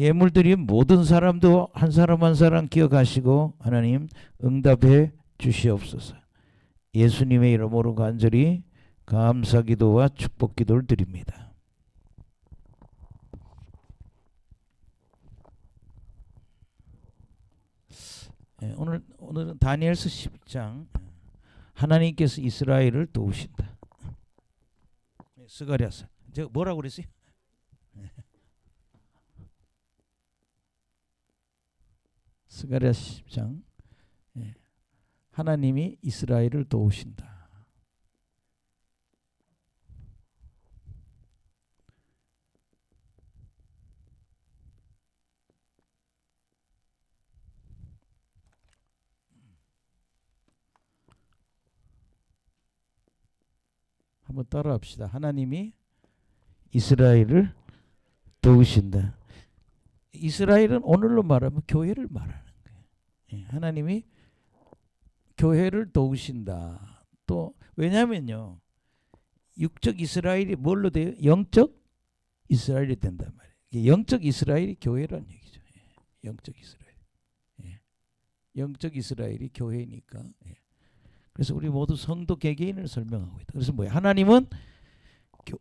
예물드린 모든 사람도 한 사람 한 사람 기억하시고 하나님 응답해 주시옵소서. 예수님의 이름으로 간절히 감사기도와 축복기도를 드립니다. 오늘은 다니엘서 10장 하나님께서 이스라엘을 도우신다. 스가랴서. 제가 뭐라고 그랬어요? 스가랴 10장 하나님이 이스라엘을 도우신다. 한번 따라합시다. 하나님이 이스라엘을 도우신다. 이스라엘은 오늘로 말하면 교회를 말하는 거예요. 하나님이 교회를 도우신다. 또 왜냐면요, 육적 이스라엘이 뭘로 돼요? 영적 이스라엘이 된단 말이에요. 영적 이스라엘이 교회란 얘기죠. 영적 이스라엘. 영적 이스라엘이 교회니까. 그래서 우리 모두 성도 개개인을 설명하고 있다. 그래서 뭐야? 하나님은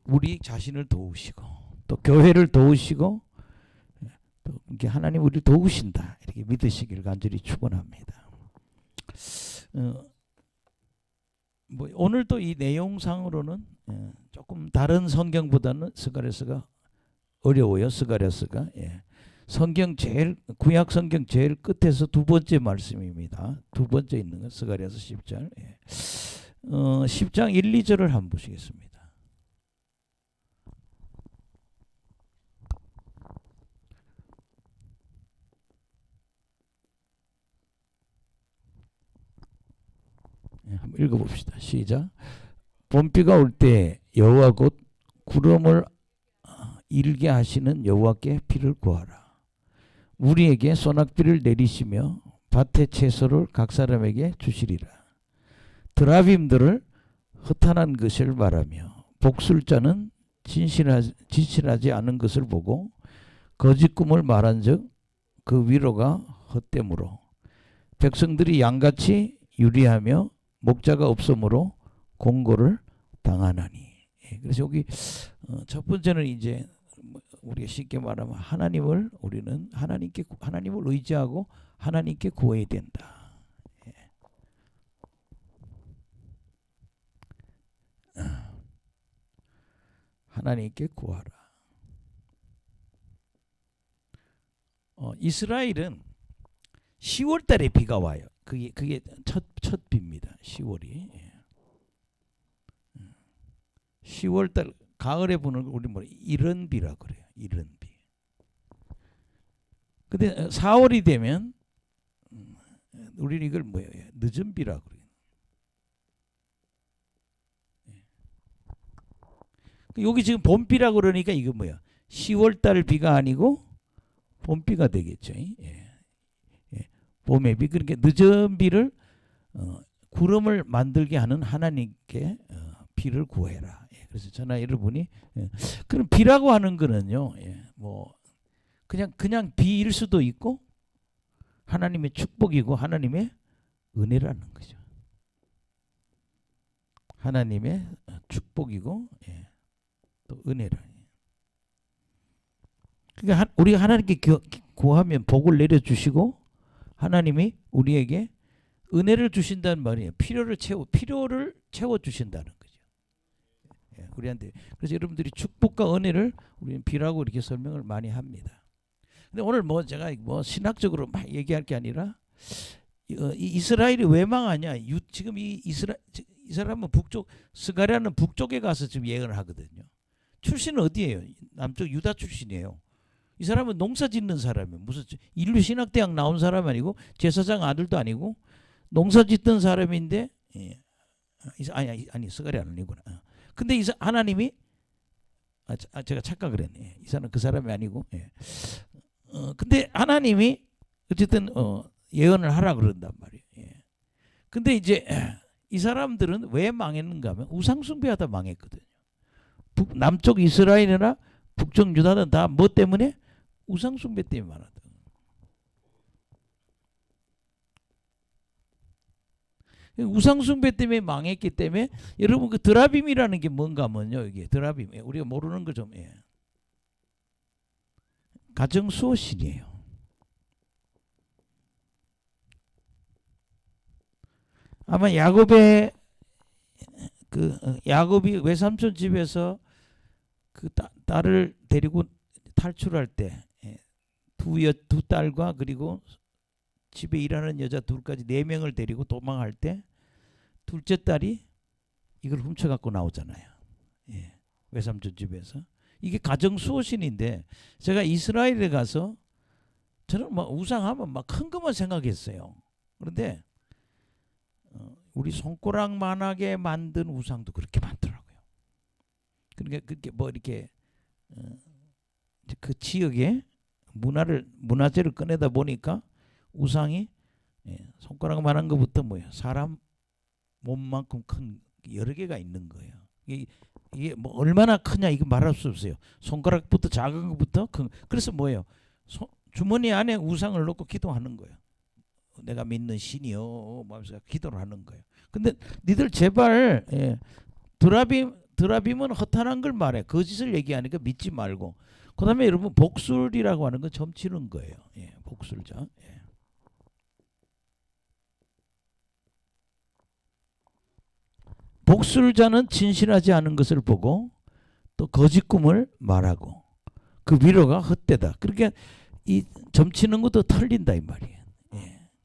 우리 자신을 도우시고 또 교회를 도우시고 또 이렇게 하나님 우리를 도우신다. 이렇게 믿으시길 간절히 축원합니다. 뭐 오늘도 이 내용상으로는 조금 다른 성경보다는 스가랴서가 어려워요. 스가랴서가. 성경 제일 구약 성경 제일 끝에서 두 번째 말씀입니다. 두 번째 있는 건 스가랴서 10장. 10장 1, 2절을 한번 보시겠습니다. 한번 읽어봅시다. 시작. 봄비가 올 때 여호와 곧 구름을 일게 하시는 여호와께 비를 구하라. 우리에게 소낙비를 내리시며 밭의 채소를 각 사람에게 주시리라. 드라빔들을 허탄한 것을 말하며 복술자는 진실하지 않은 것을 보고 거짓 꿈을 말한즉 그 위로가 헛되므로 백성들이 양같이 유리하며 목자가 없으므로 공고를 당하나니. 그래서 여기 첫 번째는 이제 우리가 쉽게 말하면 우리는 하나님을 의지하고 하나님께 구해야 된다. 하나님께 구하라. 이스라엘은 10월 달에 비가 와요. 그게 첫 비입니다. 10월이. 10월 달 가을에 부는 걸 우리 이른비라 그래요. 이른비. 근데 4월이 되면 우리는 이걸 뭐예요? 늦은비라 그래요. 여기 지금 봄비라 그러니까 이거 뭐야? 10월 달 비가 아니고 봄비가 되겠죠. 봄의 비. 그러니까 늦은 비를 구름을 만들게 하는 하나님께 비를 구해라. 그래서 저나 여러분이 그럼 비라고 하는 거는요, 뭐 그냥 비일 수도 있고 하나님의 축복이고 하나님의 은혜라는 거죠. 하나님의 축복이고 또 은혜라. 그러니까 우리가 하나님께 구하면 복을 내려주시고 하나님이 우리에게 은혜를 주신다는 말이에요. 필요를 채워주신다는 거죠. 우리한테. 그래서 여러분들이 축복과 은혜를 우리는 비라고 이렇게 설명을 많이 합니다. 근데 오늘 제가 신학적으로 막 얘기할 게 아니라 이스라엘이 왜 망하냐? 지금 이 사람은 스가랴는 북쪽에 가서 지금 예언을 하거든요. 출신은 어디예요? 남쪽 유다 출신이에요. 이 사람은 농사 짓는 사람이에요. 무슨 인류 신학대학 나온 사람이 아니고 제사장 아들도 아니고 농사 짓던 사람인데 아니 스가랴는 아니구나. 근데 하나님이 제가 착각을 했네. 이 사람은 그 사람이 아니고. 근데 하나님이 어쨌든 예언을 하라 그런단 말이에요. 근데 이제 이 사람들은 왜 망했는가 하면 우상 숭배하다 망했거든요. 남쪽 이스라엘이나 북쪽 유다는 다 뭐 때문에? 우상 숭배 때문에 말하다. 우상 숭배 때문에 망했기 때문에 여러분 그 드라빔이라는 게 뭔가 하면요. 이게 드라빔 우리가 모르는 거 좀 가정 수호신이에요. 아마 야곱의 야곱이 외삼촌 집에서 그 딸을 데리고 탈출할 때 두 딸과 그리고 집에 일하는 여자 둘까지 4명을 데리고 도망할 때 둘째 딸이 이걸 훔쳐갖고 나오잖아요. 외삼촌 집에서. 이게 가정 수호신인데 제가 이스라엘에 가서 저는 막 우상하면 막 큰 것만 생각했어요. 그런데 우리 손가락만하게 만든 우상도 그렇게 많더라고요. 그러니까 그렇게 뭐 이렇게 그 지역의 문화재를 꺼내다 보니까 우상이 손가락만한 것부터 뭐예요? 사람 몸만큼 큰 여러 개가 있는 거예요. 이게 뭐 얼마나 크냐 이거 말할 수 없어요. 손가락부터 작은 것부터 큰. 그래서 뭐예요? 주머니 안에 우상을 넣고 기도하는 거예요. 내가 믿는 신이요, 하면서 기도를 하는 거예요. 근데 니들 제발 드라빔은 허탄한 걸 말해. 거짓을 얘기하니까 믿지 말고. 그다음에 여러분 복술이라고 하는 건 점치는 거예요. 복술자. 복술자는 진실하지 않은 것을 보고 또 거짓 꿈을 말하고 그 위로가 헛되다. 그러니까 이 점치는 것도 틀린다 이 말이에요.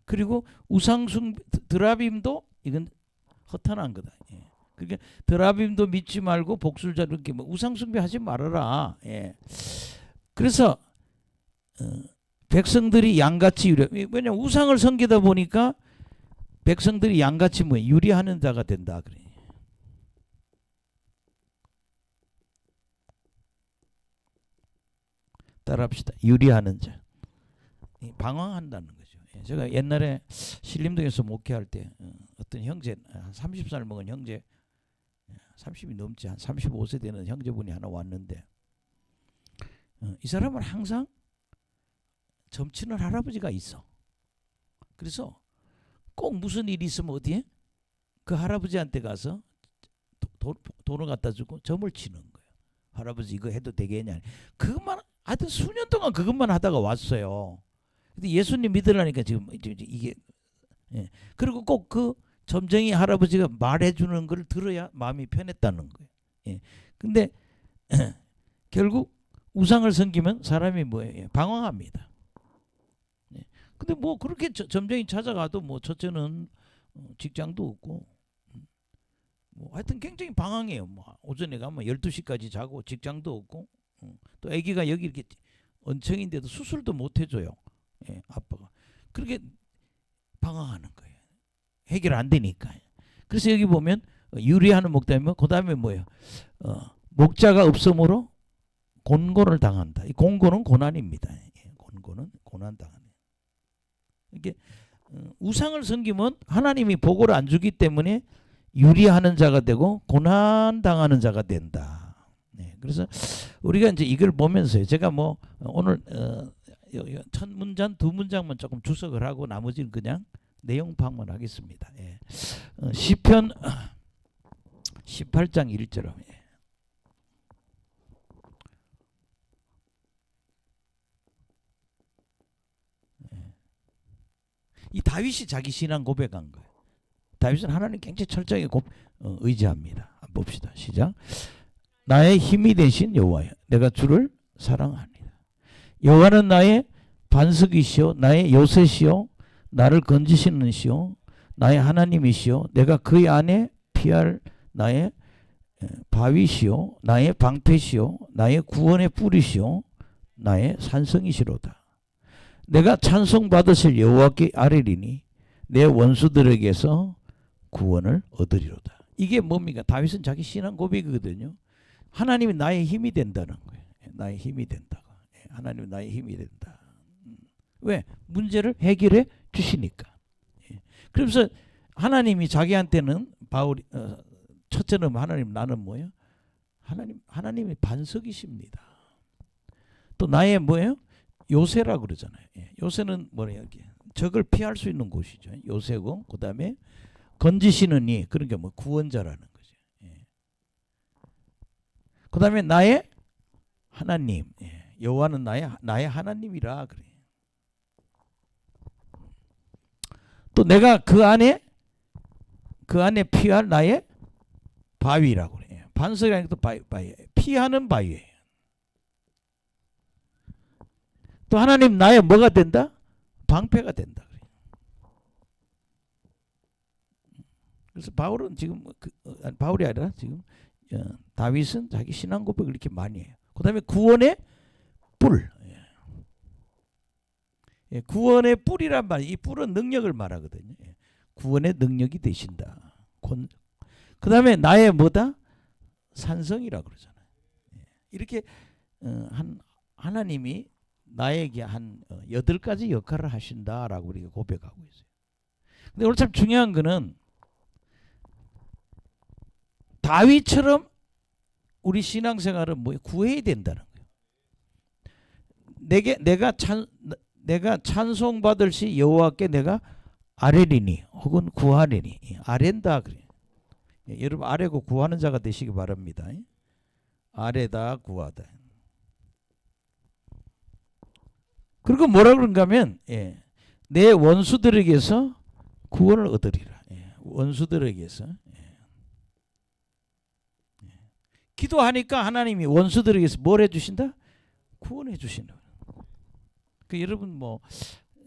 그리고 우상숭 드라빔도 이건 허탄한 거다. 그러니까 드라빔도 믿지 말고 복술자 이렇게 뭐 우상숭배하지 말아라. 그래서 백성들이 양같이 왜냐면 우상을 섬기다 보니까 백성들이 양같이 뭐 유리하는 자가 된다 그래. 따라합시다. 유리하는 자. 방황한다는 거죠. 제가 옛날에 신림동에서 목회할 때 어떤 형제 한 30살 먹은 형제 30이 넘지 한 35세 되는 형제분이 하나 왔는데 이 사람은 항상 점치는 할아버지가 있어. 그래서 꼭 무슨 일이 있으면 어디에 그 할아버지한테 가서 돈을 갖다 주고 점을 치는 거예요. 할아버지 이거 해도 되겠냐. 그것만 하여튼 수년 동안 그것만 하다가 왔어요. 근데 예수님 믿으려니까 지금 이게 그리고 꼭 그 점쟁이 할아버지가 말해주는 걸 들어야 마음이 편했다는 거예요. 근데 결국 우상을 섬기면 사람이 뭐예요? 방황합니다. 근데 뭐 그렇게 점쟁이 찾아가도 뭐 첫째는 직장도 없고 뭐 하여튼 굉장히 방황해요. 뭐 오전에 가면 12시까지 자고 직장도 없고 또 아기가 여기 이렇게 언청인데도 수술도 못 해줘요. 아빠가. 그렇게 방황하는 거예요. 해결 안 되니까. 그래서 여기 보면 유리하는 목자이면 그 다음에 뭐예요? 목자가 없으므로 곤고를 당한다. 이 곤고는 고난입니다. 곤고는 고난 당하네. 이게 우상을 섬기면 하나님이 복을 안 주기 때문에 유리하는 자가 되고 고난 당하는 자가 된다. 그래서 우리가 이제 이걸 보면서요. 제가 뭐 오늘 첫 문장 두 문장만 조금 주석을 하고 나머지는 그냥 내용 방문하겠습니다. 시편 18장 1절. 이 다윗이 자기 신앙 고백한 거예요. 다윗은 하나님 굉장히 철저하게 의지합니다. 봅시다. 시작. 나의 힘이 되신 여호와여, 내가 주를 사랑합니다. 여호와는 나의 반석이시오, 나의 요새시오, 나를 건지시는 시오, 나의 하나님이시오, 내가 그의 안에 피할 나의 바위시오, 나의 방패시오, 나의 구원의 뿌리시오, 나의 산성이시로다. 내가 찬송 받으실 여호와께 아뢰리니 내 원수들에게서 구원을 얻으리로다. 이게 뭡니까? 다윗은 자기 신앙 고백이거든요. 하나님이 나의 힘이 된다는 거예요. 나의 힘이 된다고. 하나님이 나의 힘이 된다. 왜? 문제를 해결해 주시니까. 그래서 하나님이 자기한테는 바울이 첫째는 하나님, 나는 뭐예요? 하나님이 반석이십니다. 또 나의 뭐예요? 요새라 그러잖아요. 예. 요새는 뭐냐 이게 적을 피할 수 있는 곳이죠. 요새고 그다음에 건지시는 이 그러니까 뭐 구원자라는 거죠. 예. 그다음에 나의 하나님. 예. 여호와는 나의 하나님이라 그래. 또 내가 그 안에 피할 나의 바위라고 그래요. 반석이라는 것도 바위. 피하는 바위예요. 또 하나님 나의 뭐가 된다? 방패가 된다. 그래서 바울은 지금 바울이 아니라 지금 다윗은 자기 신앙 고백을 이렇게 많이 해요. 그다음에 구원의 뿔. 예, 구원의 뿔이란 말, 이 뿔은 능력을 말하거든요. 예, 구원의 능력이 되신다. 그다음에 나의 뭐다? 산성이라고 그러잖아요. 예, 이렇게 하나님이 나에게 한 8가지 역할을 하신다라고 우리가 고백하고 있어요. 근데 오늘 참 중요한 거는 다윗처럼 우리 신앙생활은 뭐 구해야 된다는 거예요. 내가 찬송받을 시 여호와께 내가 아뢰리니 혹은 구하리니. 아랜다 그래요. 예, 여러분 아뢰고 구하는 자가 되시기 바랍니다. 아뢰다 구하다. 그리고 뭐라 그런가 하면 예, 내 원수들에게서 구원을 얻으리라. 예, 원수들에게서. 기도하니까 하나님이 원수들에게서 뭘 해주신다? 구원해 주신다. 그 여러분 뭐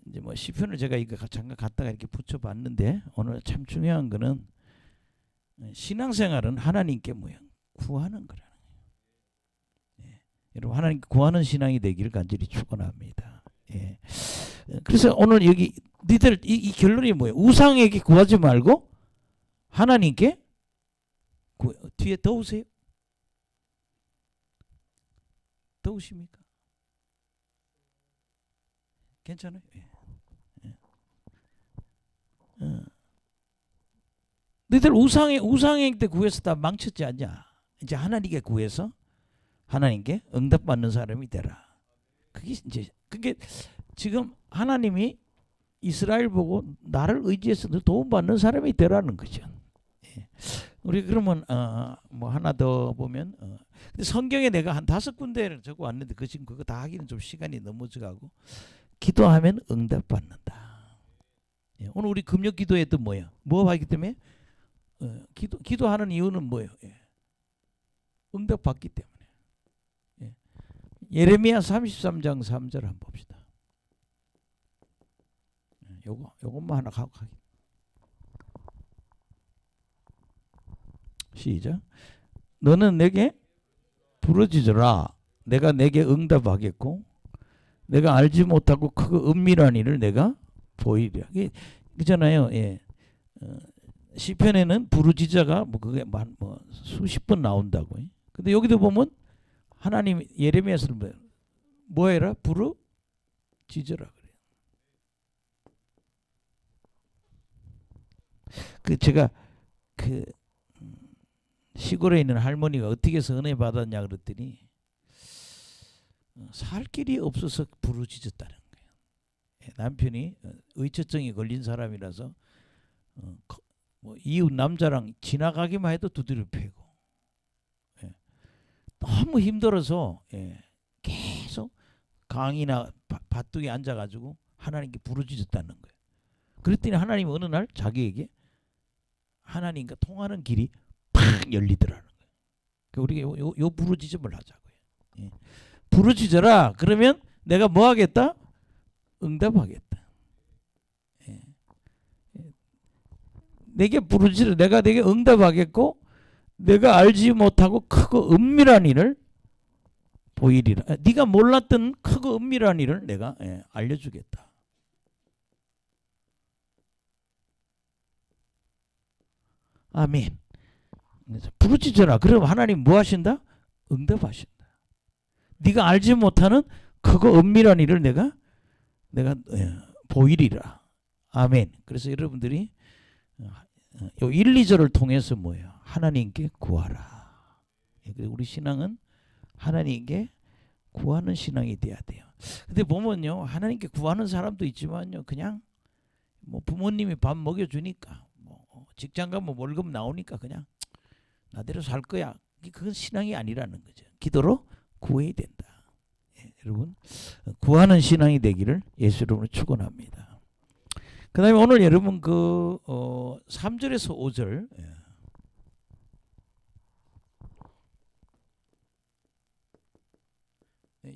이제 뭐 시편을 제가 이거 잠깐 갖다가 이렇게 붙여봤는데 오늘 참 중요한 거는 신앙생활은 하나님께 뭐야 구하는 거라는 거예요. 예. 여러분 하나님께 구하는 신앙이 되기를 간절히 축원합니다. 예. 그래서 오늘 여기 니들 이 결론이 뭐예요? 우상에게 구하지 말고 하나님께 뒤에 더우세요? 더우십니까? 괜찮아요? 예. 예. 너희들 우상에 구해서 다 망쳤지 않냐? 이제 하나님께 구해서 하나님께 응답받는 사람이 되라. 그게 지금 하나님이 이스라엘 보고 나를 의지해서 도움받는 사람이 되라는 거죠. 예. 우리 그러면 뭐 하나 더 보면 근데 성경에 내가 한 5군데를 적어 왔는데 지금 그거 다 하기는 좀 시간이 넘어져가고 기도하면 응답받는다. 예. 오늘 우리 금요 기도회도 뭐야? 뭐 하기 때문에 기도하는 이유는 뭐예요? 예. 응답받기 때문에. 예. 예레미야 33장 3절 한번 봅시다. 요것만 하나 가고 가기. 시작. 너는 내게 부르짖으라. 내가 내게 응답하겠고 내가 알지 못하고 크고 은밀한 일을 내가 보이리라. 그잖아요. 예. 시편에는 부르짖어가 뭐 그게 뭐 수십 번 나온다고. 근데 여기도 보면 하나님 예레미야서는 뭐 해라? 부르짖어라 그래요. 제가 시골에 있는 할머니가 어떻게 해서 은혜 받았냐 그랬더니 살 길이 없어서 부르짖었다는 거예요. 남편이 의처증이 걸린 사람이라서 뭐 이웃 남자랑 지나가기만 해도 두드려 패고 너무 힘들어서 계속 강이나 밭둑이 앉아가지고 하나님께 부르짖었다는 거예요. 그랬더니 하나님이 어느 날 자기에게 하나님과 통하는 길이 팍 열리더라는 거예요. 그러니까 우리가 요 부르짖음을 하자고요. 예. 부르짖어라. 그러면 내가 뭐 하겠다? 응답하겠다. 예. 내게 부르짖으라. 내가 내게 응답하겠고 내가 알지 못하고 크고 은밀한 일을 보이리라. 네가 몰랐던 크고 은밀한 일을 내가 알려주겠다. 아멘. 부르짖어라. 그럼 하나님 뭐 하신다? 응답하신다. 네가 알지 못하는 크고 은밀한 일을 내가 보이리라. 아멘. 그래서 여러분들이 요 1, 2절을 통해서 뭐예요? 하나님께 구하라. 우리 신앙은 하나님께 구하는 신앙이 돼야 돼요. 근데 보면요, 하나님께 구하는 사람도 있지만요, 그냥 뭐 부모님이 밥 먹여주니까, 뭐 직장 가면 월급 나오니까 그냥 나대로 살 거야. 그건 신앙이 아니라는 거죠. 기도로 구해야 된다. 예, 여러분, 구하는 신앙이 되기를 예수 이름으로 축원합니다. 그 다음에 오늘 여러분 3절에서 5절,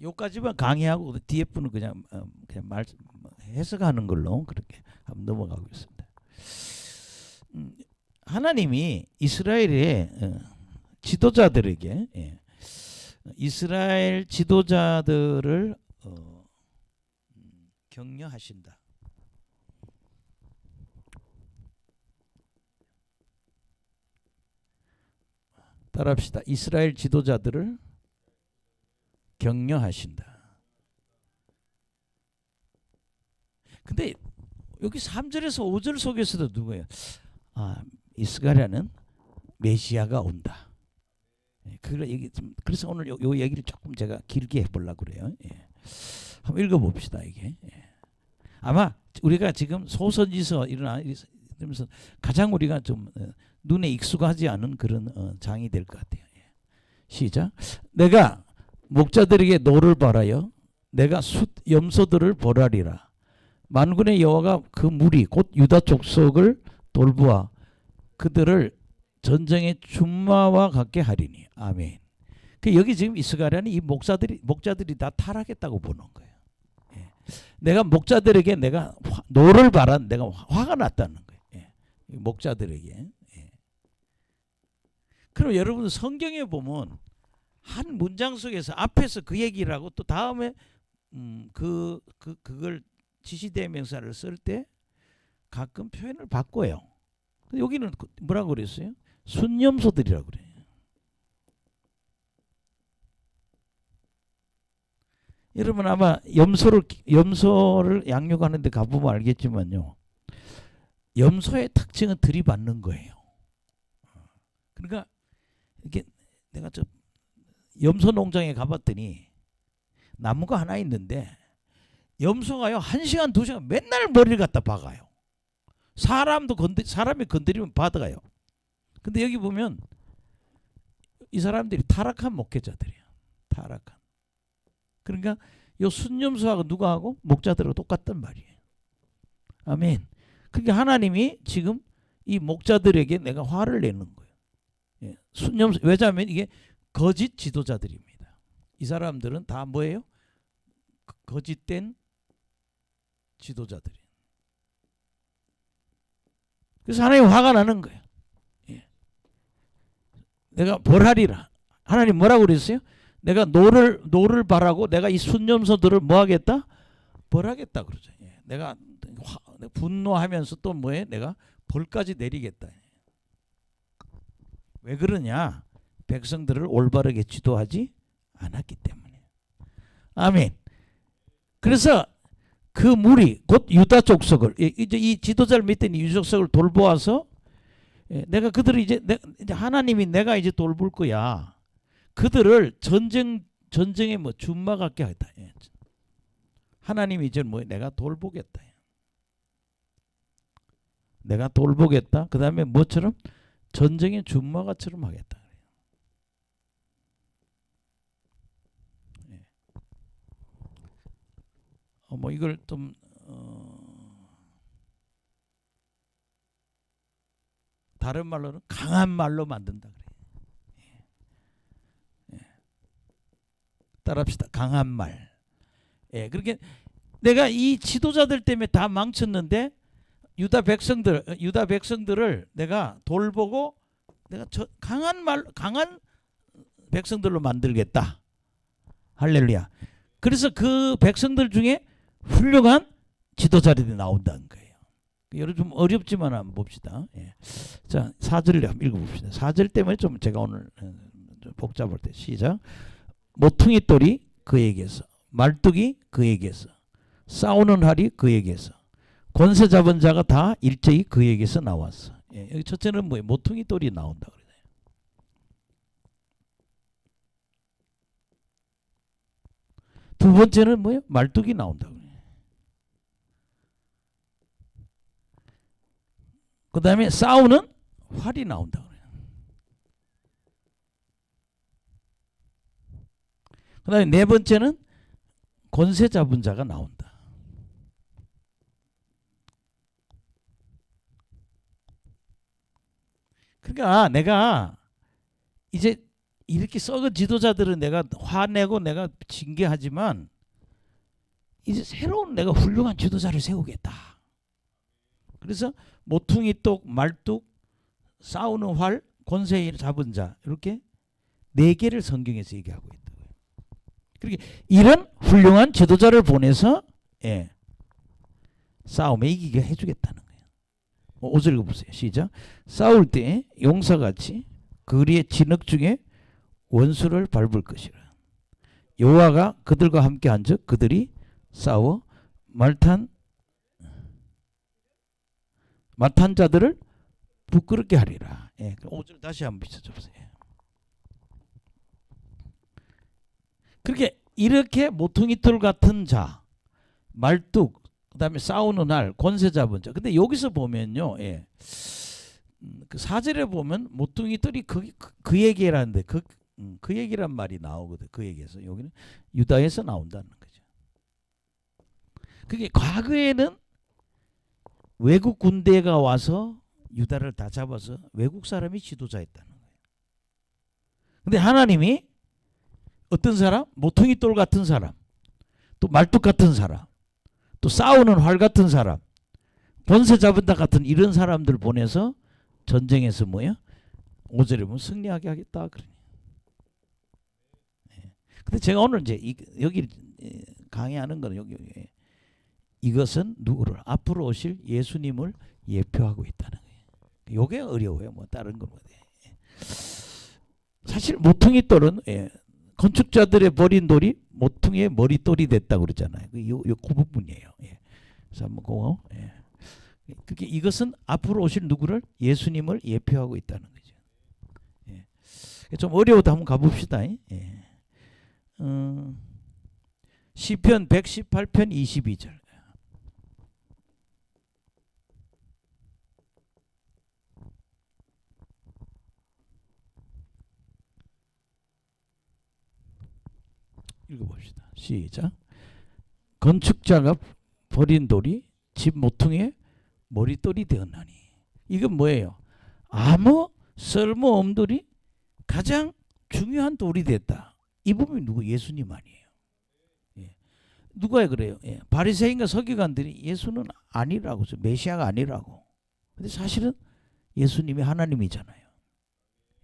요까지만 강의하고 뒤에 분은 그냥 해석하는 걸로 그렇게 한번 넘어가고 있습니다. 하나님이 이스라엘의 지도자들에게, 이스라엘 지도자들을 격려하신다. 따라합시다. 이스라엘 지도자들을 격려하신다. 근데 여기 3절에서 5절 속에서도 누구예요? 이스라엘은 메시아가 온다. 그래서 오늘 요 얘기를 조금 제가 길게 해보려고 그래요. 한번 읽어봅시다. 이게 아마 우리가 지금 소선지서 이러면서 가장 우리가 좀 눈에 익숙하지 않은 그런 장이 될 것 같아요. 시작. 내가 목자들에게 노를 바라여 내가 숫 염소들을 보라리라. 만군의 여호와가 그 무리 곧 유다 족속을 돌보아 그들을 전쟁의 준마와 같게 하리니. 아멘. 여기 지금 이스라엘은 이 목자들이 다 타락했다고 보는 거예요. 내가 목자들에게 내가 노를 바란, 내가 화가 났다는 거예요. 목자들에게. 그럼 여러분 성경에 보면 한 문장 속에서 앞에서 그 얘기를 하고 또 다음에 그걸 지시대명사를 쓸 때 가끔 표현을 바꿔요. 여기는 뭐라고 그랬어요? 순염소들이라고 그래요. 여러분 아마 염소를 양육하는 데 가보면 알겠지만요. 염소의 특징은 들이받는 거예요. 그러니까 이게 내가 염소 농장에 가봤더니 나무가 하나 있는데 염소가요 1시간 2시간 맨날 머리를 갖다 박아요. 사람이 건드리면 받아가요. 근데 여기 보면 이 사람들이 타락한 목회자들이에요. 타락한. 그러니까 요 순염소하고 누가 하고 목자들하고 똑같단 말이에요. 아멘. 그러니까 하나님이 지금 이 목자들에게 내가 화를 내는 거예요. 순염소, 왜냐하면 이게 거짓 지도자들입니다. 이 사람들은 다 뭐예요? 거짓된 지도자들이. 그래서 하나님 화가 나는 거예요. 내가 벌하리라. 하나님 뭐라고 그랬어요? 내가 노를 바라고 내가 이 순염소들을 뭐 하겠다? 벌하겠다 그러죠. 내가 분노하면서 또 뭐해? 내가 벌까지 내리겠다. 왜 그러냐? 백성들을 올바르게 지도하지 않았기 때문에. 아멘. 그래서 그 무리 곧 유다 족속을 이제 이 지도자를 밑에 유다 족속을 돌보아서 내가 그들을 이제 하나님이 내가 이제 돌볼 거야. 그들을 전쟁에 뭐 준마 같게 하겠다. 하나님이 이제 뭐 내가 돌보겠다. 내가 돌보겠다. 그 다음에 뭐처럼 전쟁의 준마가처럼 하겠다. 뭐 이걸 좀 다른 말로는 강한 말로 만든다 그래요. 따라합시다. 강한 말. 그렇게 내가 이 지도자들 때문에 다 망쳤는데 유다 백성들을 내가 돌보고 내가 강한 백성들로 만들겠다. 할렐루야. 그래서 그 백성들 중에 훌륭한 지도자들이 나온다는 거예요. 여러분 좀 어렵지만 한번 봅시다. 자, 4절을 한번 읽어봅시다. 4절 때문에 좀 제가 오늘 좀 복잡할 때 시작. 모퉁이 돌이 그에게서, 말뚝이 그에게서, 싸우는 활이 그에게서, 권세 잡은 자가 다 일제히 그에게서 나왔어. 여기 첫째는 뭐예요? 모퉁이 돌이 나온다 그래요. 두 번째는 뭐예요? 말뚝이 나온다고. 그 다음에 싸우는 활이 나온다고. 그 다음에 네 번째는 권세 잡은 자가 나온다. 그러니까 내가 이제 이렇게 썩은 지도자들은 내가 화내고 내가 징계하지만 이제 새로운 내가 훌륭한 지도자를 세우겠다. 그래서 모퉁이 똑, 말뚝, 싸우는 활, 권세 잡은 자 이렇게 네 개를 성경에서 얘기하고 있다. 그렇게 이런 훌륭한 지도자를 보내서 싸움에 이기게 해주겠다는 거예요. 5절 읽어보세요. 시작. 싸울 때 용사같이 거리의 진흙 중에 원수를 밟을 것이라. 여호와가 그들과 함께 한즉 그들이 싸워 말탄 자들을 부끄럽게 하리라. 5절 다시 한번 비춰줘 보세요. 그렇게 이렇게 모퉁이돌 같은 자, 말뚝, 그다음에 싸우는 날, 권세 잡은 자. 근데 여기서 보면요, 그 4절에 보면 모퉁이돌이 그 얘기라는데 그 얘기란 말이 나오거든. 그 얘기에서 여기는 유다에서 나온다는 거죠. 그게 과거에는 외국 군대가 와서 유다를 다 잡아서 외국 사람이 지도자였다는 거예요. 근데 하나님이 어떤 사람? 모퉁이돌 같은 사람, 또 말뚝 같은 사람, 또 싸우는 활 같은 사람, 권세 잡은 자 같은 이런 사람들 보내서 전쟁에서 뭐야? 5절에 보면 승리하게 하겠다. 그러니. 근데 제가 오늘 이제 여기 강의하는 거는 여기 이것은 누구를 앞으로 오실 예수님을 예표하고 있다는 거예요. 이게 어려워요. 뭐 다른 건 뭐예요. 사실 모퉁이돌은 건축자들의 버린 돌이 모퉁이의 머리돌이 됐다고 그러잖아요. 그 부분이에요. 그래서 한번 그거. 그렇게 이것은 앞으로 오실 누구를 예수님을 예표하고 있다는 거죠. 좀 어려워도 한번 가봅시다. 시편 118편 22절. 읽어봅시다. 시작. 건축자가 버린 돌이 집 모퉁이에 머리돌이 되었나니. 이건 뭐예요? 아무 쓸모없는 돌이 가장 중요한 돌이 됐다. 이 부분이 누구? 예수님 아니에요. 누가 그래요? 바리새인과 서기관들이 예수는 아니라고, 메시아가 아니라고. 근데 사실은 예수님이 하나님이잖아요.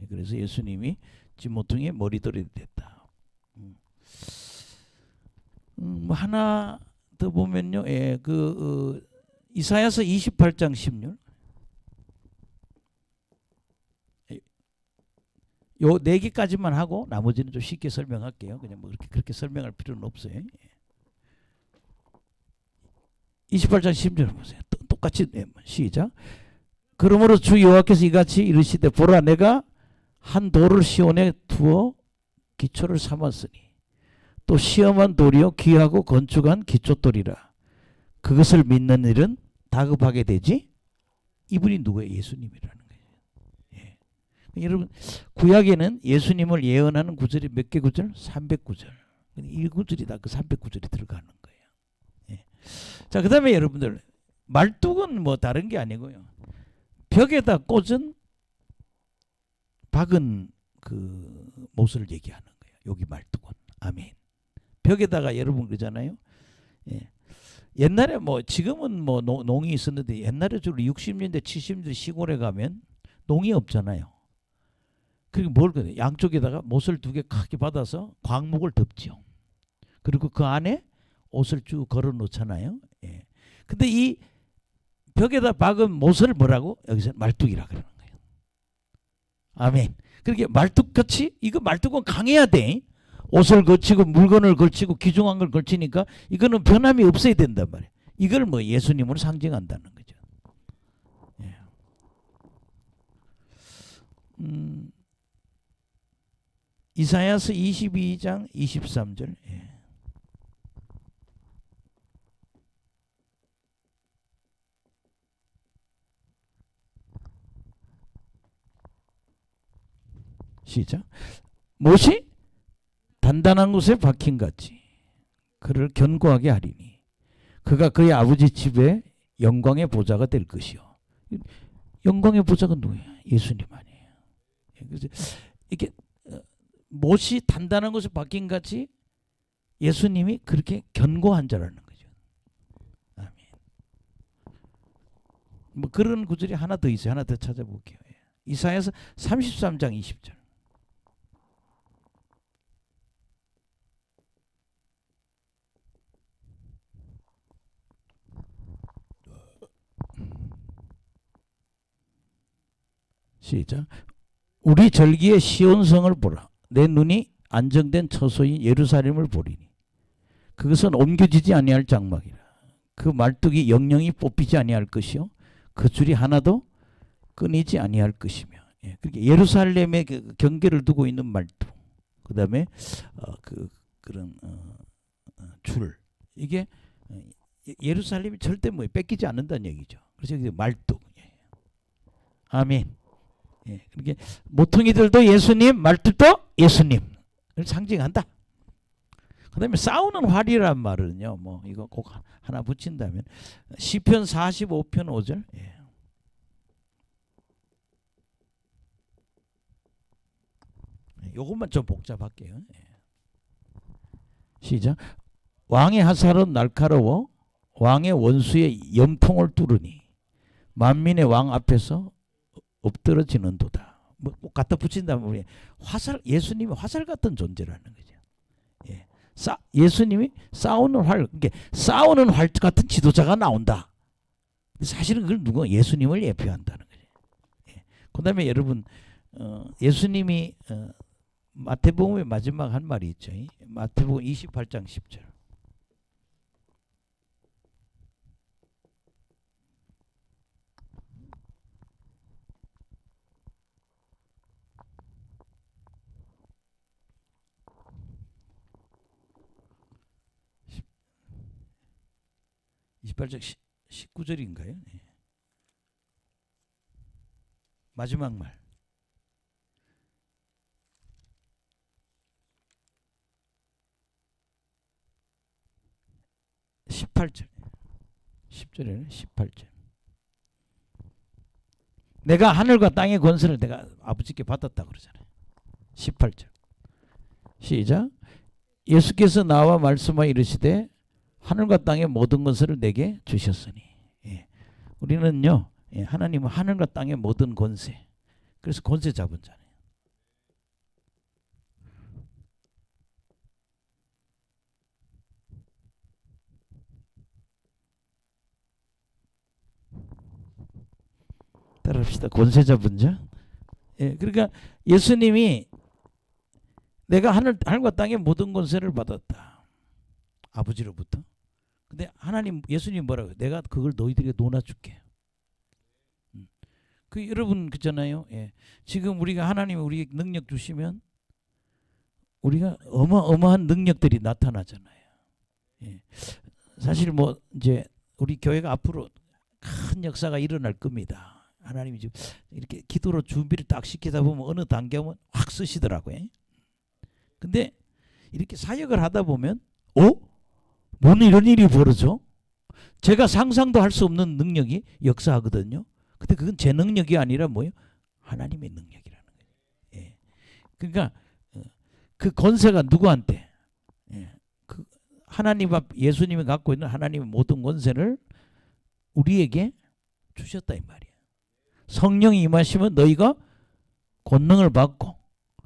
그래서 예수님이 집 모퉁이에 머리돌이 됐다. 하나 더 보면요, 이사야서 28장 16. 요 네 개까지만 하고 나머지는 좀 쉽게 설명할게요. 그냥 뭐 그렇게 설명할 필요는 없어요. 28장 10절 보세요. 똑같이 시작. 그러므로 주 여호와께서 이같이 이르시되 보라 내가 한 돌을 시온에 두어 기초를 삼았으니 또 시험한 돌이요 귀하고 건축한 기초돌이라. 그것을 믿는 일은 다급하게 되지. 이분이 누구예요? 예수님이라는 거예요. 여러분 구약에는 예수님을 예언하는 구절이 몇 개 구절? 300구절. 이 구절이 다 그 300구절이 들어가는 거예요. 자, 그 다음에 여러분들 말뚝은 뭐 다른 게 아니고요. 벽에다 꽂은 박은 그 못을 얘기하는 거예요. 여기 말뚝은. 아멘. 벽에다가 여러분 그러잖아요. 옛날에 뭐 지금은 뭐 농이 있었는데 옛날에 주로 60년대 70년대 시골에 가면 농이 없잖아요. 그리고 뭘 그래요? 양쪽에다가 못을 두 개 크게 받아서 광목을 덮죠. 그리고 그 안에 옷을 쭉 걸어 놓잖아요. 근데 이 벽에다 박은 못을 뭐라고? 여기서 말뚝이라 그러는 거예요. 아멘. 그렇게 말뚝같이 이거 말뚝은 강해야 돼. 옷을 걸치고 물건을 걸치고 귀중한 걸 걸치니까 이거는 변함이 없어야 된단 말이에요. 이걸 뭐 예수님으로 상징한다는 거죠. 이사야서 22장 23절. 시작. 못이 단단한 곳에 박힌 같이 그를 견고하게 하리니 그가 그의 아버지 집에 영광의 보좌가 될 것이요. 영광의 보좌가 누구예요? 예수님 아니에요. 그래서 이렇게 못이 단단한 곳에 박힌 같이 예수님이 그렇게 견고한 자라는 거죠. 아멘. 뭐 그런 구절이 하나 더 있어요. 하나 더 찾아볼게요. 이사야서 33장 20절. 시작. 우리 절기의 시온성을 보라. 내 눈이 안정된 처소인 예루살렘을 보리니 그것은 옮겨지지 아니할 장막이라. 그 말뚝이 영영이 뽑히지 아니할 것이요 그 줄이 하나도 끊이지 아니할 것이며. 그러니까 예루살렘의 그 경계를 두고 있는 말뚝, 그 다음에 그런 줄, 이게 예루살렘이 절대 뭐 뺏기지 않는다는 얘기죠. 그래서 이게 말뚝. 아멘. 그렇게 모퉁이들도 예수님, 말뚝도 예수님을 상징한다. 그다음에 싸우는 활이란 말은요, 뭐 이거 꼭 하나 붙인다면 시편 45편 5절. 요것만 좀 복잡할게요. 시작. 왕의 화살은 날카로워 왕의 원수의 염통을 뚫으니 만민의 왕 앞에서 엎드러지는도다. 뭐 갖다 붙인다면 우리 화살, 예수님이 화살 같은 존재라는 거죠. 예수님이 싸우는 활, 그러니까 싸우는 활 같은 지도자가 나온다. 사실은 그걸 누가 예수님을 예표한다는 거죠. 그다음에 여러분 예수님이 마태복음의 마지막 한 말이 있죠. 마태복음 28장 10절. (28장) 19절인가요? 마지막 말. 18절. 10절에는 18절. 내가 하늘과 땅의 권세를 내가 아버지께 받았다고 그러잖아요. 18절. 시작. 예수께서 나와 말씀하여 이르시되 하늘과 땅의 모든 것을 내게 주셨으니. 우리는요, 하나님은 하늘과 땅의 모든 권세. 그래서 권세 잡은 자네요. 따라합시다. 권세 잡은 자. 그러니까 예수님이 내가 하늘과 땅의 모든 권세를 받았다. 아버지로부터. 근데 하나님, 예수님 뭐라고요? 내가 그걸 너희들에게 놓아줄게. 여러분 그잖아요. 지금 우리가 하나님이 우리에게 능력 주시면 우리가 어마어마한 능력들이 나타나잖아요. 사실 뭐 이제 우리 교회가 앞으로 큰 역사가 일어날 겁니다. 하나님이 지금 이렇게 기도로 준비를 딱 시키다 보면 어느 단계 오면 확 쓰시더라고요. 근데 이렇게 사역을 하다 보면 뭔 이런 일이 벌어져? 제가 상상도 할 수 없는 능력이 역사하거든요. 근데 그건 제 능력이 아니라 뭐예요? 하나님의 능력이라는 거예요. 그러니까 그 권세가 누구한테? 그 하나님 앞 예수님이 갖고 있는 하나님의 모든 권세를 우리에게 주셨다 이 말이에요. 성령이 임하시면 너희가 권능을 받고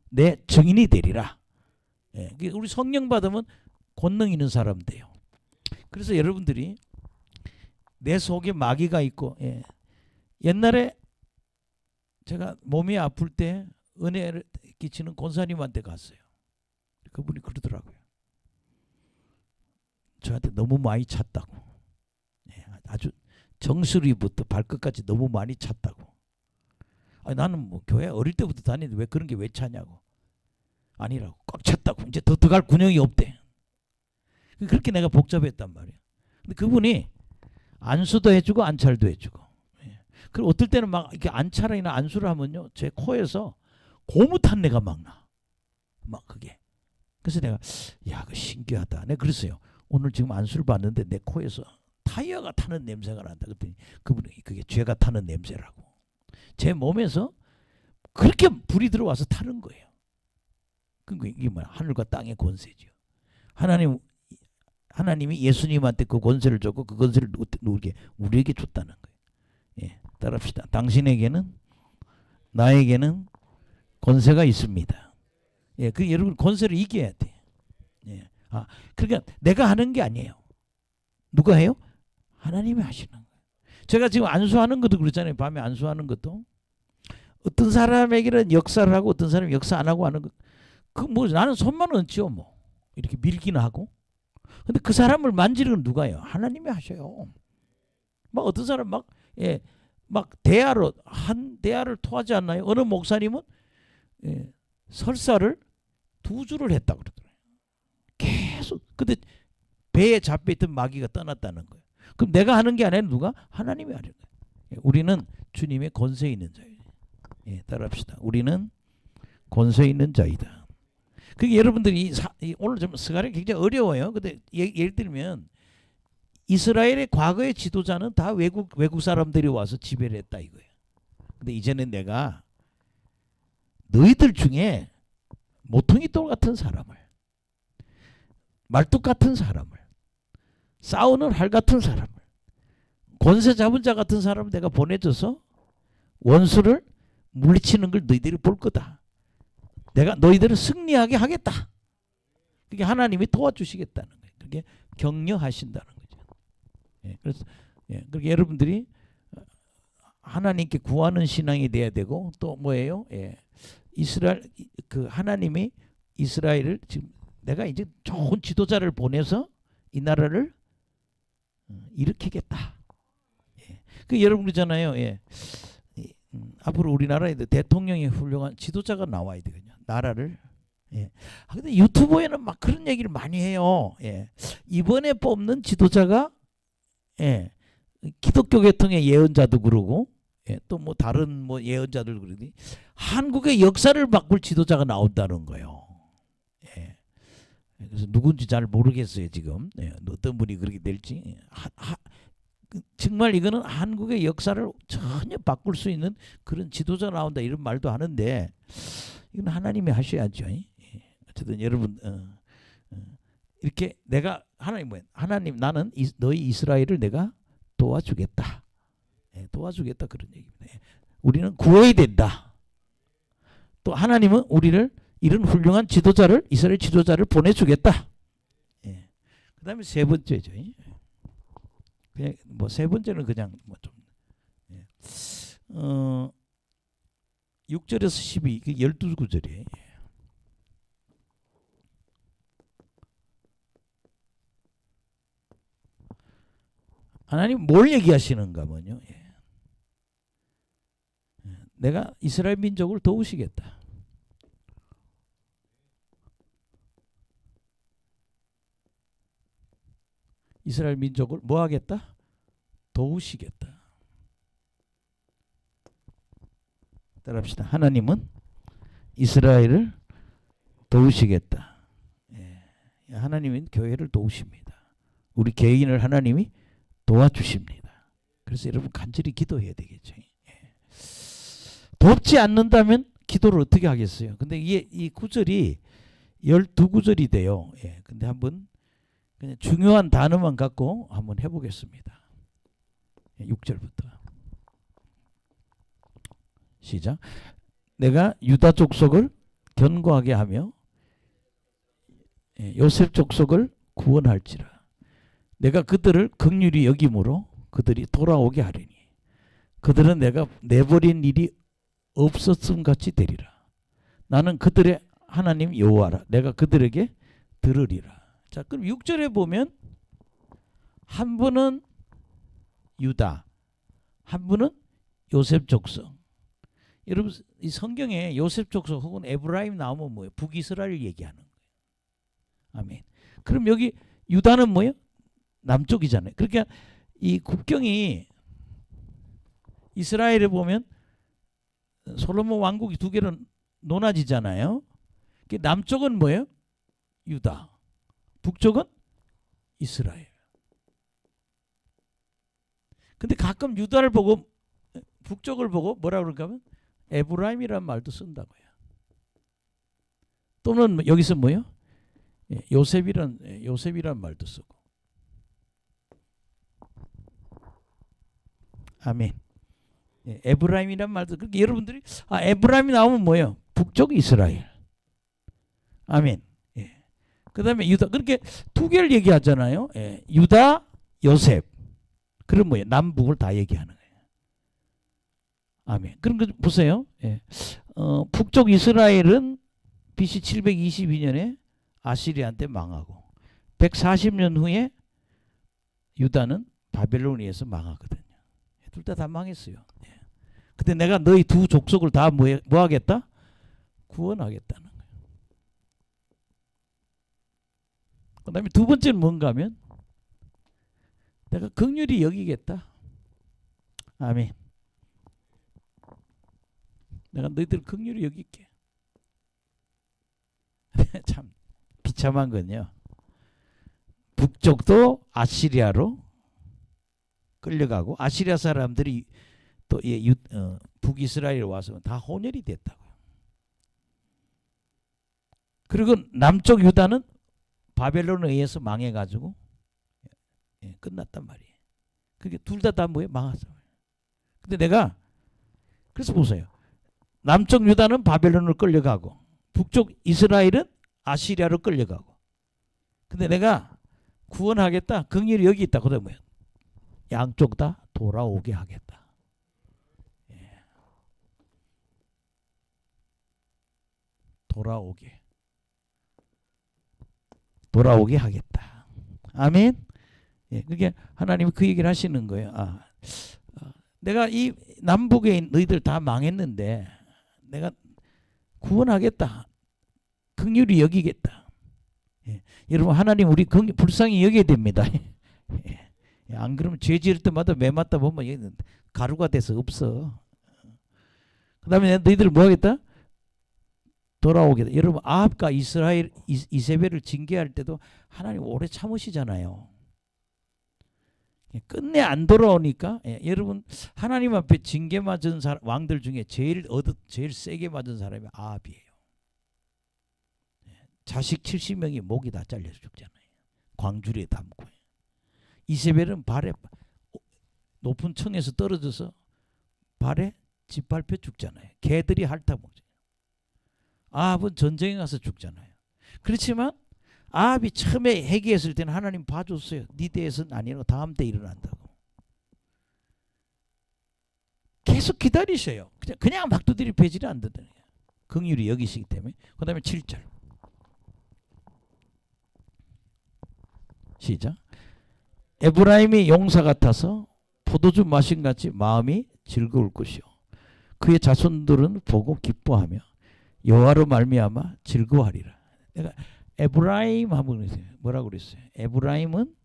내 증인이 되리라. 우리 성령 받으면 권능 있는 사람 돼요. 그래서 여러분들이 내 속에 마귀가 있고, 옛날에 제가 몸이 아플 때 은혜를 끼치는 권사님한테 갔어요. 그분이 그러더라고요. 저한테 너무 많이 찼다고. 아주 정수리부터 발끝까지 너무 많이 찼다고. 나는 뭐 교회 어릴 때부터 다니는데 왜 그런 게 왜 차냐고. 아니라고. 꽉 찼다고. 이제 더 들어갈 군형이 없대. 그렇게 내가 복잡했단 말이야. 근데 그분이 안수도 해주고 안찰도 해주고. 그리고 어떨 때는 막 이렇게 안찰이나 안수를 하면요, 제 코에서 고무탄내가 막 나. 막 그게. 그래서 내가 야, 그 신기하다. 내가 그랬어요. 오늘 지금 안수를 받는데 내 코에서 타이어가 타는 냄새가 난다. 그랬더니 그분이 그게 죄가 타는 냄새라고. 제 몸에서 그렇게 불이 들어와서 타는 거예요. 그러니까 이게 뭐야? 하늘과 땅의 권세죠. 하나님이 예수님한테 그 권세를 줬고 그 권세를 우리에게 줬다는 거예요. 예, 따라합시다. 당신에게는 나에게는 권세가 있습니다. 예, 그 여러분 권세를 이겨야 돼. 예, 그러니까 내가 하는 게 아니에요. 누가 해요? 하나님이 하시는 거예요. 제가 지금 안수하는 것도 그렇잖아요. 밤에 안수하는 것도 어떤 사람에게는 역사를 하고 어떤 사람이 역사 안 하고 하는 거. 그 뭐 나는 손만 얹죠 뭐 이렇게 밀기는 하고. 근데 그 사람을 만지는 건 누가요? 하나님이 하셔요. 막 어떤 사람 막 대야로 한 대야를 토하지 않나요? 어느 목사님은 설사를 2주를 했다 그러더라고요. 계속. 근데 배에 잡혀있던 마귀가 떠났다는 거예요. 그럼 내가 하는 게 아니라 누가? 하나님이 하는 거예요. 우리는 주님의 권세 있는 자예요. 예, 따라합시다. 우리는 권세 있는 자이다. 그게 여러분들이 오늘 좀 스가랴 굉장히 어려워요. 근데 예를 들면 이스라엘의 과거의 지도자는 다 외국 사람들이 와서 지배를 했다 이거예요. 근데 이제는 내가 너희들 중에 모퉁이돌 같은 사람을, 말뚝 같은 사람을, 싸우는 활 같은 사람을, 권세 잡은 자 같은 사람을 내가 보내줘서 원수를 물리치는 걸 너희들이 볼 거다. 내가 너희들을 승리하게 하겠다. 그게 하나님이 도와주시겠다는 거예요. 그게 격려하신다는 거죠. 예, 그래서 그렇게 여러분들이 하나님께 구하는 신앙이 돼야 되고 또 뭐예요? 이스라엘 그 하나님이 이스라엘을 지금 내가 이제 좋은 지도자를 보내서 이 나라를 일으키겠다. 그 여러분 그러잖아요. 앞으로 우리나라에 대통령이 훌륭한 지도자가 나와야 되거든요. 나라를. 근데 유튜브에는 막 그런 얘기를 많이 해요. 이번에 뽑는 지도자가 기독교 계통의 예언자도 그러고 또 뭐 다른 뭐 예언자들 그러니 한국의 역사를 바꿀 지도자가 나온다는 거예요. 그래서 누군지 잘 모르겠어요 지금. 어떤 분이 그렇게 될지. 정말 이거는 한국의 역사를 전혀 바꿀 수 있는 그런 지도자가 나온다 이런 말도 하는데 이건 하나님이 하셔야죠. 어쨌든 여러분 이렇게 내가 하나님 나는 너희 이스라엘을 내가 도와주겠다. 도와주겠다 그런 얘기입니다. 우리는 구해야 된다. 또 하나님은 우리를 이런 훌륭한 지도자를 이스라엘 지도자를 보내주겠다. 그 다음에 세 번째죠. 그냥 뭐 세 번째는 그냥 뭐 좀 6절에서 12, 12구절이에요. 하나님 뭘 얘기하시는가 하면요. 내가 이스라엘 민족을 도우시겠다. 이스라엘 민족을 뭐 하겠다? 도우시겠다. 따라합시다. 하나님은 이스라엘을 도우시겠다. 하나님은 교회를 도우십니다. 우리 개인을 하나님이 도와주십니다. 그래서 여러분 간절히 기도해야 되겠죠. 돕지 않는다면 기도를 어떻게 하겠어요? 근데 이 구절이 12구절이 돼요. 근데 한번 그냥 중요한 단어만 갖고 한번 해보겠습니다. 6절부터 시작. 내가 유다 족속을 견고하게 하며 요셉 족속을 구원할지라. 내가 그들을 긍휼히 여김으로 그들이 돌아오게 하리니 그들은 내가 내버린 일이 없었음 같이 되리라. 나는 그들의 하나님 여호와라. 내가 그들에게 들으리라. 자, 그럼 6절에 보면 한 분은 유다, 한 분은 요셉 족속. 여러분 이 성경에 요셉 족속 혹은 에브라임 나오면 뭐예요? 북이스라엘 얘기하는 거예요. 아멘. 그럼 여기 유다는 뭐예요? 남쪽이잖아요. 그러니까 이 국경이 이스라엘에 보면 솔로몬 왕국이 두 개로 높아지잖아요. 남쪽은 뭐예요? 유다. 북쪽은 이스라엘. 근데 가끔 유다를 보고 북쪽을 보고 뭐라 그럴까 하면 에브라임이라는 말도 쓴다고요. 또는 여기서 뭐요? 요셉이란 말도 쓰고. 아멘. 에브라임이란 말도. 그러니까 여러분들이 에브라임이 나오면 뭐예요? 북쪽 이스라엘. 아멘. 그 다음에 유다. 그렇게 두 개를 얘기하잖아요. 유다, 요셉. 그럼 뭐예요? 남북을 다 얘기하는 거예요. 아멘. 그럼 보세요. 북쪽 이스라엘은 BC 722년에 아시리아한테 망하고 140년 후에 유다는 바벨론에 의해서 망하거든요. 둘 다 망했어요. 근데 내가 너희 두 족속을 다 뭐 하겠다? 구원하겠다는 거예요. 그 다음에 두 번째는 뭔가 하면 내가 긍휼히 여기겠다. 아멘. 내가 너희들 긍휼히 여길게. 참 비참한 건요. 북쪽도 아시리아로 끌려가고 아시리아 사람들이 또 북이스라엘에 와서 다 혼혈이 됐다고요. 그리고 남쪽 유다는 바벨론에 의해서 망해가지고 끝났단 말이에요. 그게 둘 다 뭐예요? 망했어요. 근데 내가 그래서 보세요. 남쪽 유다는 바벨론으로 끌려가고 북쪽 이스라엘은 아시리아로 끌려가고. 근데 내가 구원하겠다. 긍휼히 여기 있다. 그러면 양쪽 다 돌아오게 하겠다. 돌아오게 하겠다. 아멘. 그게 하나님이 그 얘기를 하시는 거예요. 내가 이 남북에 너희들 다 망했는데 내가 구원하겠다. 긍휼히 여기겠다. 여러분 하나님 우리 불쌍히 여겨야 됩니다. 안 그러면 죄 지을 때마다 매 맞다 보면 가루가 돼서 없어. 그 다음에 너희들 뭐 하겠다? 돌아오겠다. 여러분 아합과 이세벨을 징계할 때도 하나님 오래 참으시잖아요. 끝내 안 돌아오니까 여러분 하나님 앞에 징계 맞은 왕들 중에 제일 세게 맞은 사람이 아합이에요. 자식 70명이 목이 다 잘려서 죽잖아요. 광주리에 담고. 이세벨은 발에 높은 층에서 떨어져서 발에 짓밟혀 죽잖아요. 개들이 핥아먹죠. 아합은 전쟁에 가서 죽잖아요. 그렇지만 아합이 처음에 회개했을 때는 하나님 봐줬어요. 네 대에서는 아니라 다음 때 일어난다고. 계속 기다리셔요. 그냥 막 두드리 패지를 안 되더니 긍휼히 여기시기 때문에. 그 다음에 7절 시작. 에브라임이 용사 같아서 포도주 마신같이 마음이 즐거울 것이요 그의 자손들은 보고 기뻐하며 여호와로 말미암아 즐거워하리라. 내가 에브라임 하면 뭐라고 그랬어요? 에브라임은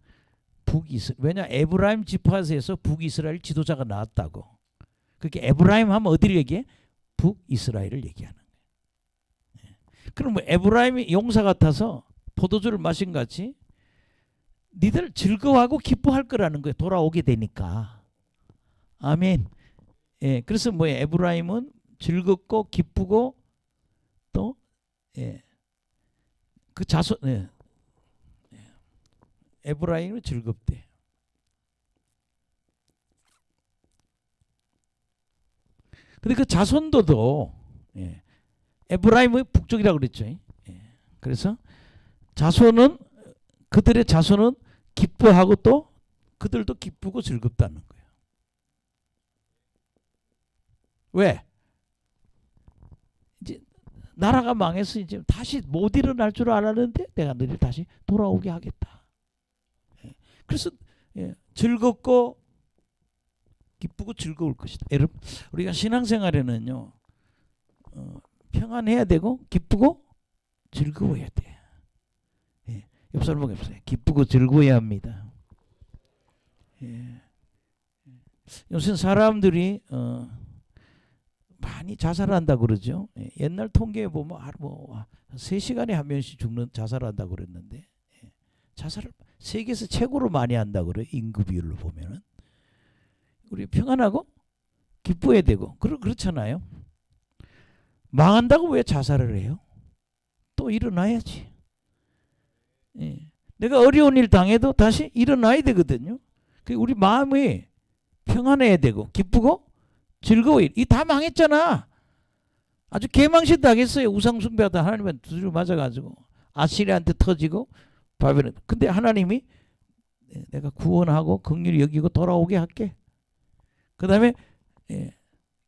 북이스라엘. 왜냐 에브라임 지파에서 북이스라엘 지도자가 나왔다고. 그렇게 에브라임 하면 어디를 얘기해? 북이스라엘을 얘기하는 거예요. 그럼 뭐 에브라임이 용사 같아서 포도주를 마신 같이 니들 즐거워하고 기뻐할 거라는 거예요. 돌아오게 되니까. 아멘. 그래서 뭐 에브라임은 즐겁고 기쁘고 또 그 자손 에브라임은 즐겁대. 근데 그 자손도도 에브라임의 북쪽이라고 그랬죠. 그래서 자손은 그들의 자손은 기뻐하고 또 그들도 기쁘고 즐겁다는 거예요. 왜? 이제 나라가 망해서 이제 다시 못 일어날 줄 알았는데 내가 너희를 다시 돌아오게 하겠다. 그래서 즐겁고 기쁘고 즐거울 것이다. 여러분 우리가 신앙생활에는요 평안해야 되고 기쁘고 즐거워야 돼. 옆 사람 보고 해보세요. 기쁘고 즐거워야 합니다. 요새 사람들이 많이 자살한다 그러죠. 예, 옛날 통계에 보면 뭐 3시간에 한 명씩 죽는 자살한다 그랬는데 예, 자살을 세계에서 최고로 많이 한다 그래요. 인구 비율로 보면은. 우리 평안하고 기뻐야 되고 그렇잖아요. 망한다고 왜 자살을 해요? 또 일어나야지. 예. 내가 어려운 일 당해도 다시 일어나야 되거든요. 우리 마음이 평안해야 되고 기쁘고 즐거워요. 이 다 망했잖아. 아주 개망신 당했어요. 우상 숭배하다 하나님한테 두드려 맞아가지고 아시리한테 터지고 바벨론. 근데 하나님이 내가 구원하고 긍휼히 여기고 돌아오게 할게. 그 다음에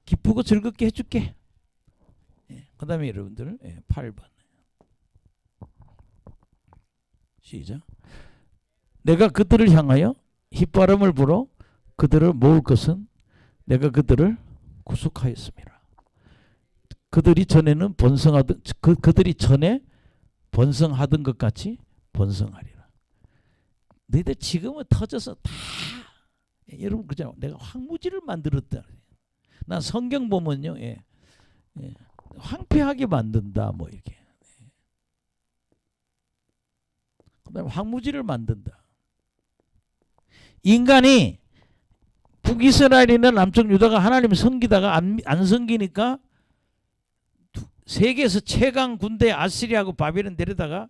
기쁘고 즐겁게 해줄게. 그 다음에 여러분들 8번 시작. 내가 그들을 향하여 휘바람을 불어 그들을 모을 것은 내가 그들을 구속하였습니다. 그들이 전에는 번성하던 그들이 전에 번성하던 것 같이 번성하리라. 너희들 지금은 터져서 다 여러분 그잖아. 내가 황무지를 만들었다. 난 성경 보면요, 황폐하게 만든다 뭐 이렇게. 그다음에 황무지를 만든다. 인간이 북이스라엘이나 남쪽 유다가 하나님을 섬기다가 안 섬기니까 세계에서 최강 군대 아시리아하고 바벨론 데려다가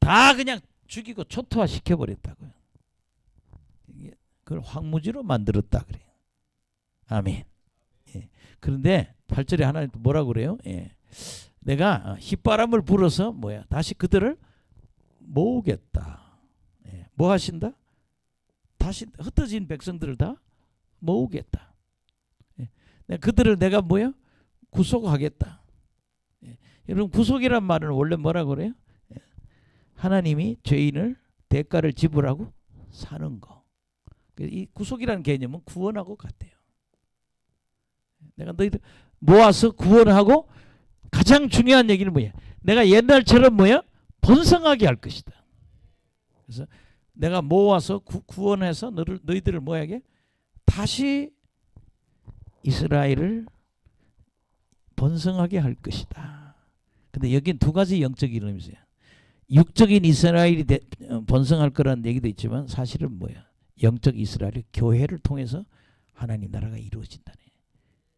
다 그냥 죽이고 초토화 시켜버렸다고요. 그걸 황무지로 만들었다 그래요. 아멘. 예. 그런데 8절에 하나님 뭐라고 그래요? 내가 휘바람을 불어서 다시 그들을 모으겠다. 뭐 하신다? 다시 흩어진 백성들을 다 모으겠다. 그들을 내가 구속하겠다. 여러분 구속이란 말은 원래 뭐라고 그래요? 하나님이 죄인을 대가를 지불하고 사는 거. 이 구속이라는 개념은 구원하고 같아요. 내가 너희들 모아서 구원하고 가장 중요한 얘기는 뭐야? 내가 옛날처럼 번성하게 할 것이다. 그래서 내가 모아서 구원해서 너희들을 뭐하게? 다시 이스라엘을 번성하게 할 것이다. 근데 여긴 두 가지 영적인 의미가 있어요. 육적인 이스라엘이 번성할 거라는 얘기도 있지만 사실은 영적 이스라엘이 교회를 통해서 하나님 나라가 이루어진다네.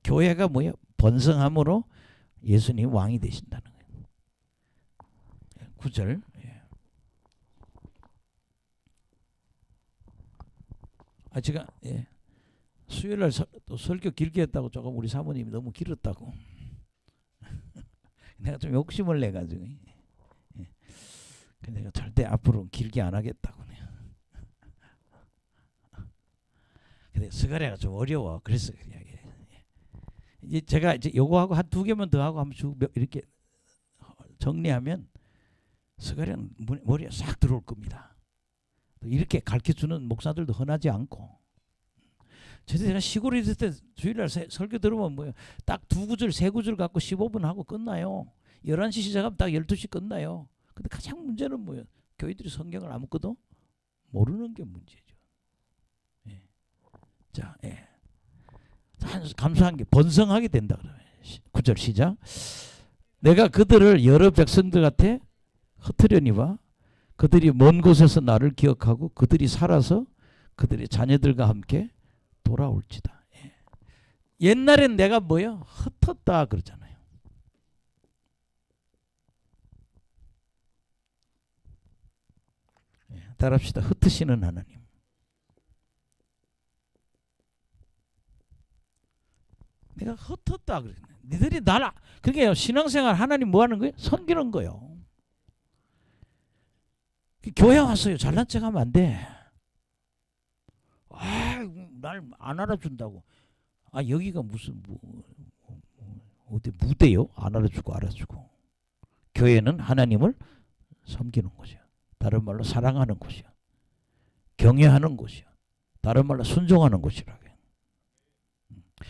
교회가 번성함으로 예수님 왕이 되신다는 거예요. 9절. 제가 수요일날 또 설교 길게 했다고 조금 우리 사모님이 너무 길었다고 내가 좀 욕심을 내가지고 근데 내가 절대 앞으로 길게 안 하겠다고 근데 스가랴가 좀 어려워. 그래서 이제 제가 요거하고 한 2개만 더 하고 한번 쭉 이렇게 정리하면 스가랴는 머리에 싹 들어올 겁니다. 이렇게 가르쳐주는 목사들도 흔하지 않고. 제가 시골에 있을 때 주일날 설교 들으면 딱 2구절 3구절 갖고 15분 하고 끝나요. 11시 시작하면 딱 12시 끝나요. 근데 가장 문제는 교회들이 성경을 아무것도 모르는 게 문제죠. 자, 감사한 게 번성하게 된다 그래요. 9절 시작. 내가 그들을 여러 백성들한테 흩으려니와 그들이 먼 곳에서 나를 기억하고 그들이 살아서 그들의 자녀들과 함께 돌아올지다. 옛날엔 내가 흩었다 그러잖아요. 따라합시다. 흩으시는 하나님. 내가 흩었다 그랬네. 니들이 나라. 그게 신앙생활 하나님 뭐 하는 거예요? 섬기는 거예요. 교회 왔어요. 잘난 척하면 안 돼. 날 안 알아준다고. 여기가 무슨 어디 무대요? 안 알아주고 알아주고. 교회는 하나님을 섬기는 곳이야. 다른 말로 사랑하는 곳이야. 경외하는 곳이야. 다른 말로 순종하는 곳이라.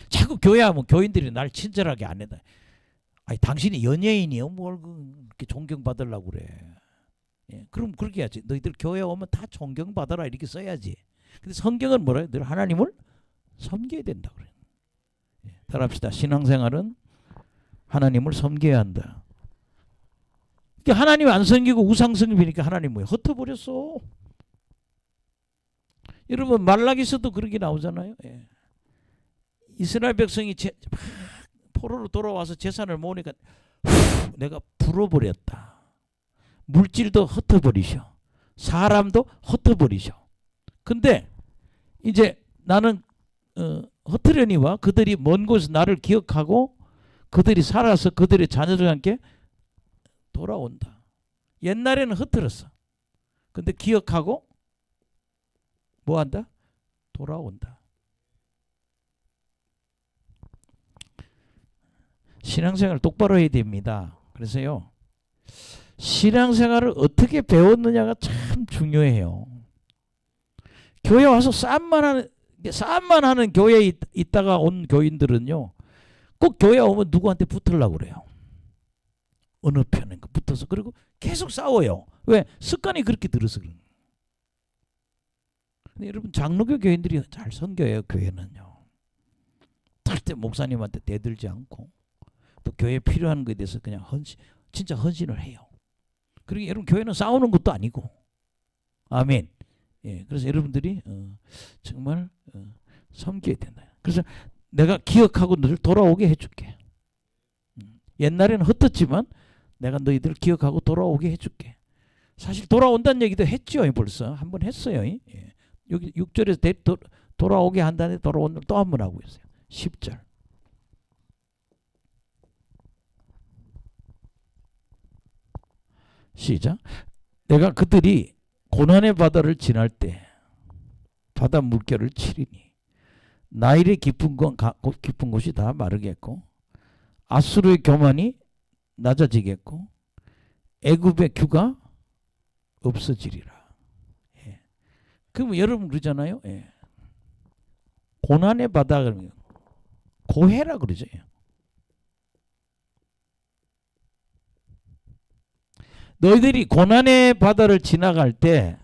자꾸 교회하면 교인들이 날 친절하게 안 해다. 당신이 연예인이요? 뭘 그렇게 존경받으려고 그래. 그럼 그렇게 해야지. 너희들 교회 오면 다 존경받아라 이렇게 써야지. 근데 성경은 뭐라 해요? 늘 하나님을 섬겨야 된다 그래. 따라합시다. 신앙생활은 하나님을 섬겨야 한다. 그러니까 하나님 안 섬기고 우상 섬기니까 하나님 뭐야? 흩어버렸어. 여러분 말라기서도 그렇게 나오잖아요. 예. 이스라엘 백성이 포로로 돌아와서 재산을 모으니까 내가 불어버렸다. 물질도 흩어버리셔. 사람도 흩어버리셔. 근데 이제 나는 흩으려니와 그들이 먼 곳에서 나를 기억하고 그들이 살아서 그들의 자녀들과 함께 돌아온다. 옛날에는 흩어졌어. 근데 기억하고 뭐한다? 돌아온다. 신앙생활 똑바로 해야 됩니다. 그래서요. 신앙생활을 어떻게 배웠느냐가 참 중요해요. 교회 와서 싸움만 하는 교회에 있다가 온 교인들은요. 꼭 교회 오면 누구한테 붙으려고 그래요. 어느 편에 붙어서. 그리고 계속 싸워요. 왜? 습관이 그렇게 들어서 그런 거예요. 근데 여러분 장로교 교인들이 잘 섬겨요. 교회는요. 절대 목사님한테 대들지 않고 또 교회에 필요한 것에 대해서 그냥 진짜 헌신을 해요. 그리고 여러분 교회는 싸우는 것도 아니고. 아멘. 예, 그래서 여러분들이 정말 섬겨야 된다. 그래서 내가 기억하고 너를 돌아오게 해줄게. 옛날에는 흩었지만 내가 너희들을 기억하고 돌아오게 해줄게. 사실 돌아온다는 얘기도 했죠. 벌써 한 번 했어요. 예. 여기 6절에서 돌아오게 한다는데 돌아오는 또 한 번 하고 있어요. 10절. 시작. 내가 그들이 고난의 바다를 지날 때 바다 물결을 치리니 나일의 깊은 곳이 다 마르겠고 아수르의 교만이 낮아지겠고 애굽의 규가 없어지리라. 예. 그럼 여러분 그러잖아요. 예. 고난의 바다 그러면 고해라 그러죠. 너희들이 고난의 바다를 지나갈 때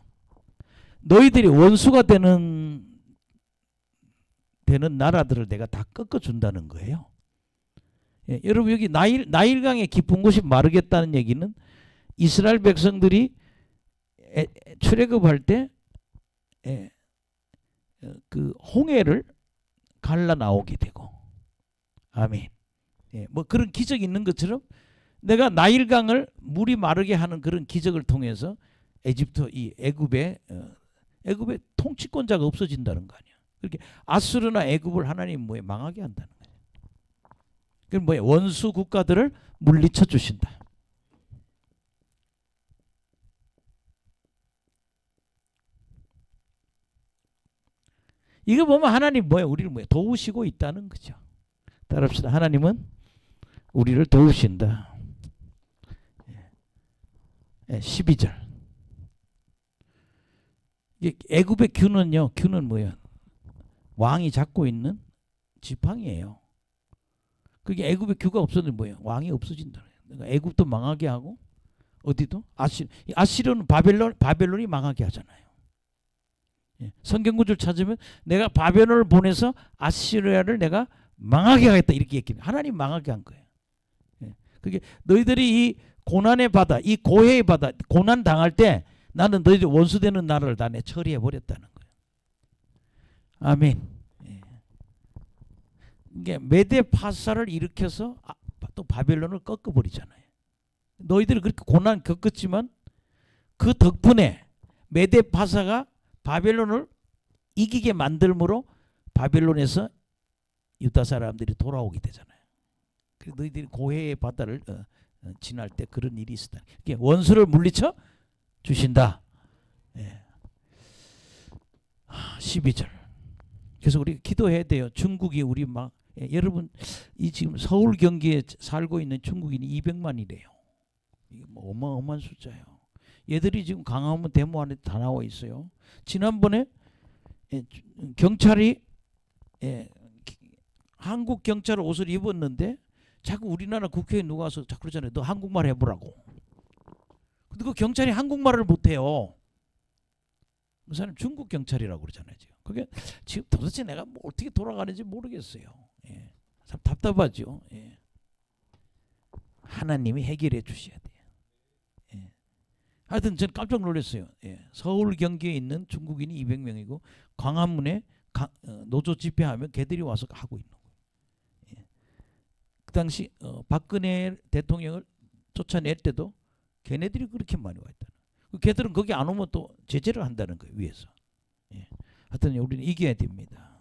너희들이 원수가 되는 나라들을 내가 다 꺾어준다는 거예요. 예, 여러분 여기 나일강의 깊은 곳이 마르겠다는 얘기는 이스라엘 백성들이 출애굽할 때 그 홍해를 갈라 나오게 되고, 아멘. 예, 뭐 그런 기적이 있는 것처럼 내가 나일강을 물이 마르게 하는 그런 기적을 통해서 애굽의 통치권자가 없어진다는 거 아니야. 그렇게 아수르나 애굽을 하나님 뭐에 망하게 한다는 거예요. 그럼 뭐야? 원수 국가들을 물리쳐 주신다. 이거 보면 하나님 뭐야? 우리를 뭐야? 도우시고 있다는 거죠. 따라합시다. 하나님은 우리를 도우신다. 12절. 애굽의 규는요. 규는 뭐야? 왕이 잡고 있는 지팡이에요. 그게 애굽의 규가 없어지면 뭐예요? 왕이 없어진다. 그러니까 애굽도 망하게 하고 어디도 아시리아는 바벨론이 망하게 하잖아요. 예. 성경 구절 찾으면 내가 바벨론을 보내서 아시리아를 내가 망하게 하겠다 이렇게 얘기해요. 하나님 망하게 한 거예요. 예. 그게 너희들이 이 고난의 바다, 이 고해의 바다, 고난 당할 때 나는 너희들 원수되는 나라를 다 내 처리해 버렸다는 거예요. 아멘. 예. 이게 메대 파사를 일으켜서 또 바벨론을 꺾어버리잖아요. 너희들이 그렇게 고난 겪었지만 그 덕분에 메대 파사가 바벨론을 이기게 만들므로 바벨론에서 유다 사람들이 돌아오게 되잖아요. 그래서 너희들이 고해의 바다를 지날 때 그런 일이 있었다. 원수를 물리쳐 주신다. 예. 12절. 그래서 우리 기도해야 돼요. 중국이 우리 막 여러분 이 지금 서울 경기에 살고 있는 중국인이 200만이래요. 이게 뭐 어마어마한 숫자예요. 얘들이 지금 강화문 데모 안에 다 나와 있어요. 지난번에 경찰이 한국 경찰 옷을 입었는데 자꾸 우리나라 국회의원 누가 와서 자꾸 그러잖아요. 너 한국말 해보라고. 근데 그 경찰이 한국말을 못해요. 그 사람 중국 경찰이라고 그러잖아요. 지금 그게 지금 도대체 내가 뭐 어떻게 돌아가는지 모르겠어요. 예. 참 답답하죠. 예. 하나님이 해결해 주셔야 돼요. 예. 하여튼 전 깜짝 놀랐어요. 예. 서울 경기에 있는 중국인이 200명이고 광화문에 노조 집회하면 걔들이 와서 하고 있는 거예요. 예. 그 당시 박근혜 대통령을 쫓아낼 때도 걔네들이 그렇게 많이 와 있다는 거예요. 걔들은 거기 안 오면 또 제재를 한다는 거예요. 위에서. 예. 하여튼 우리는 이겨야 됩니다.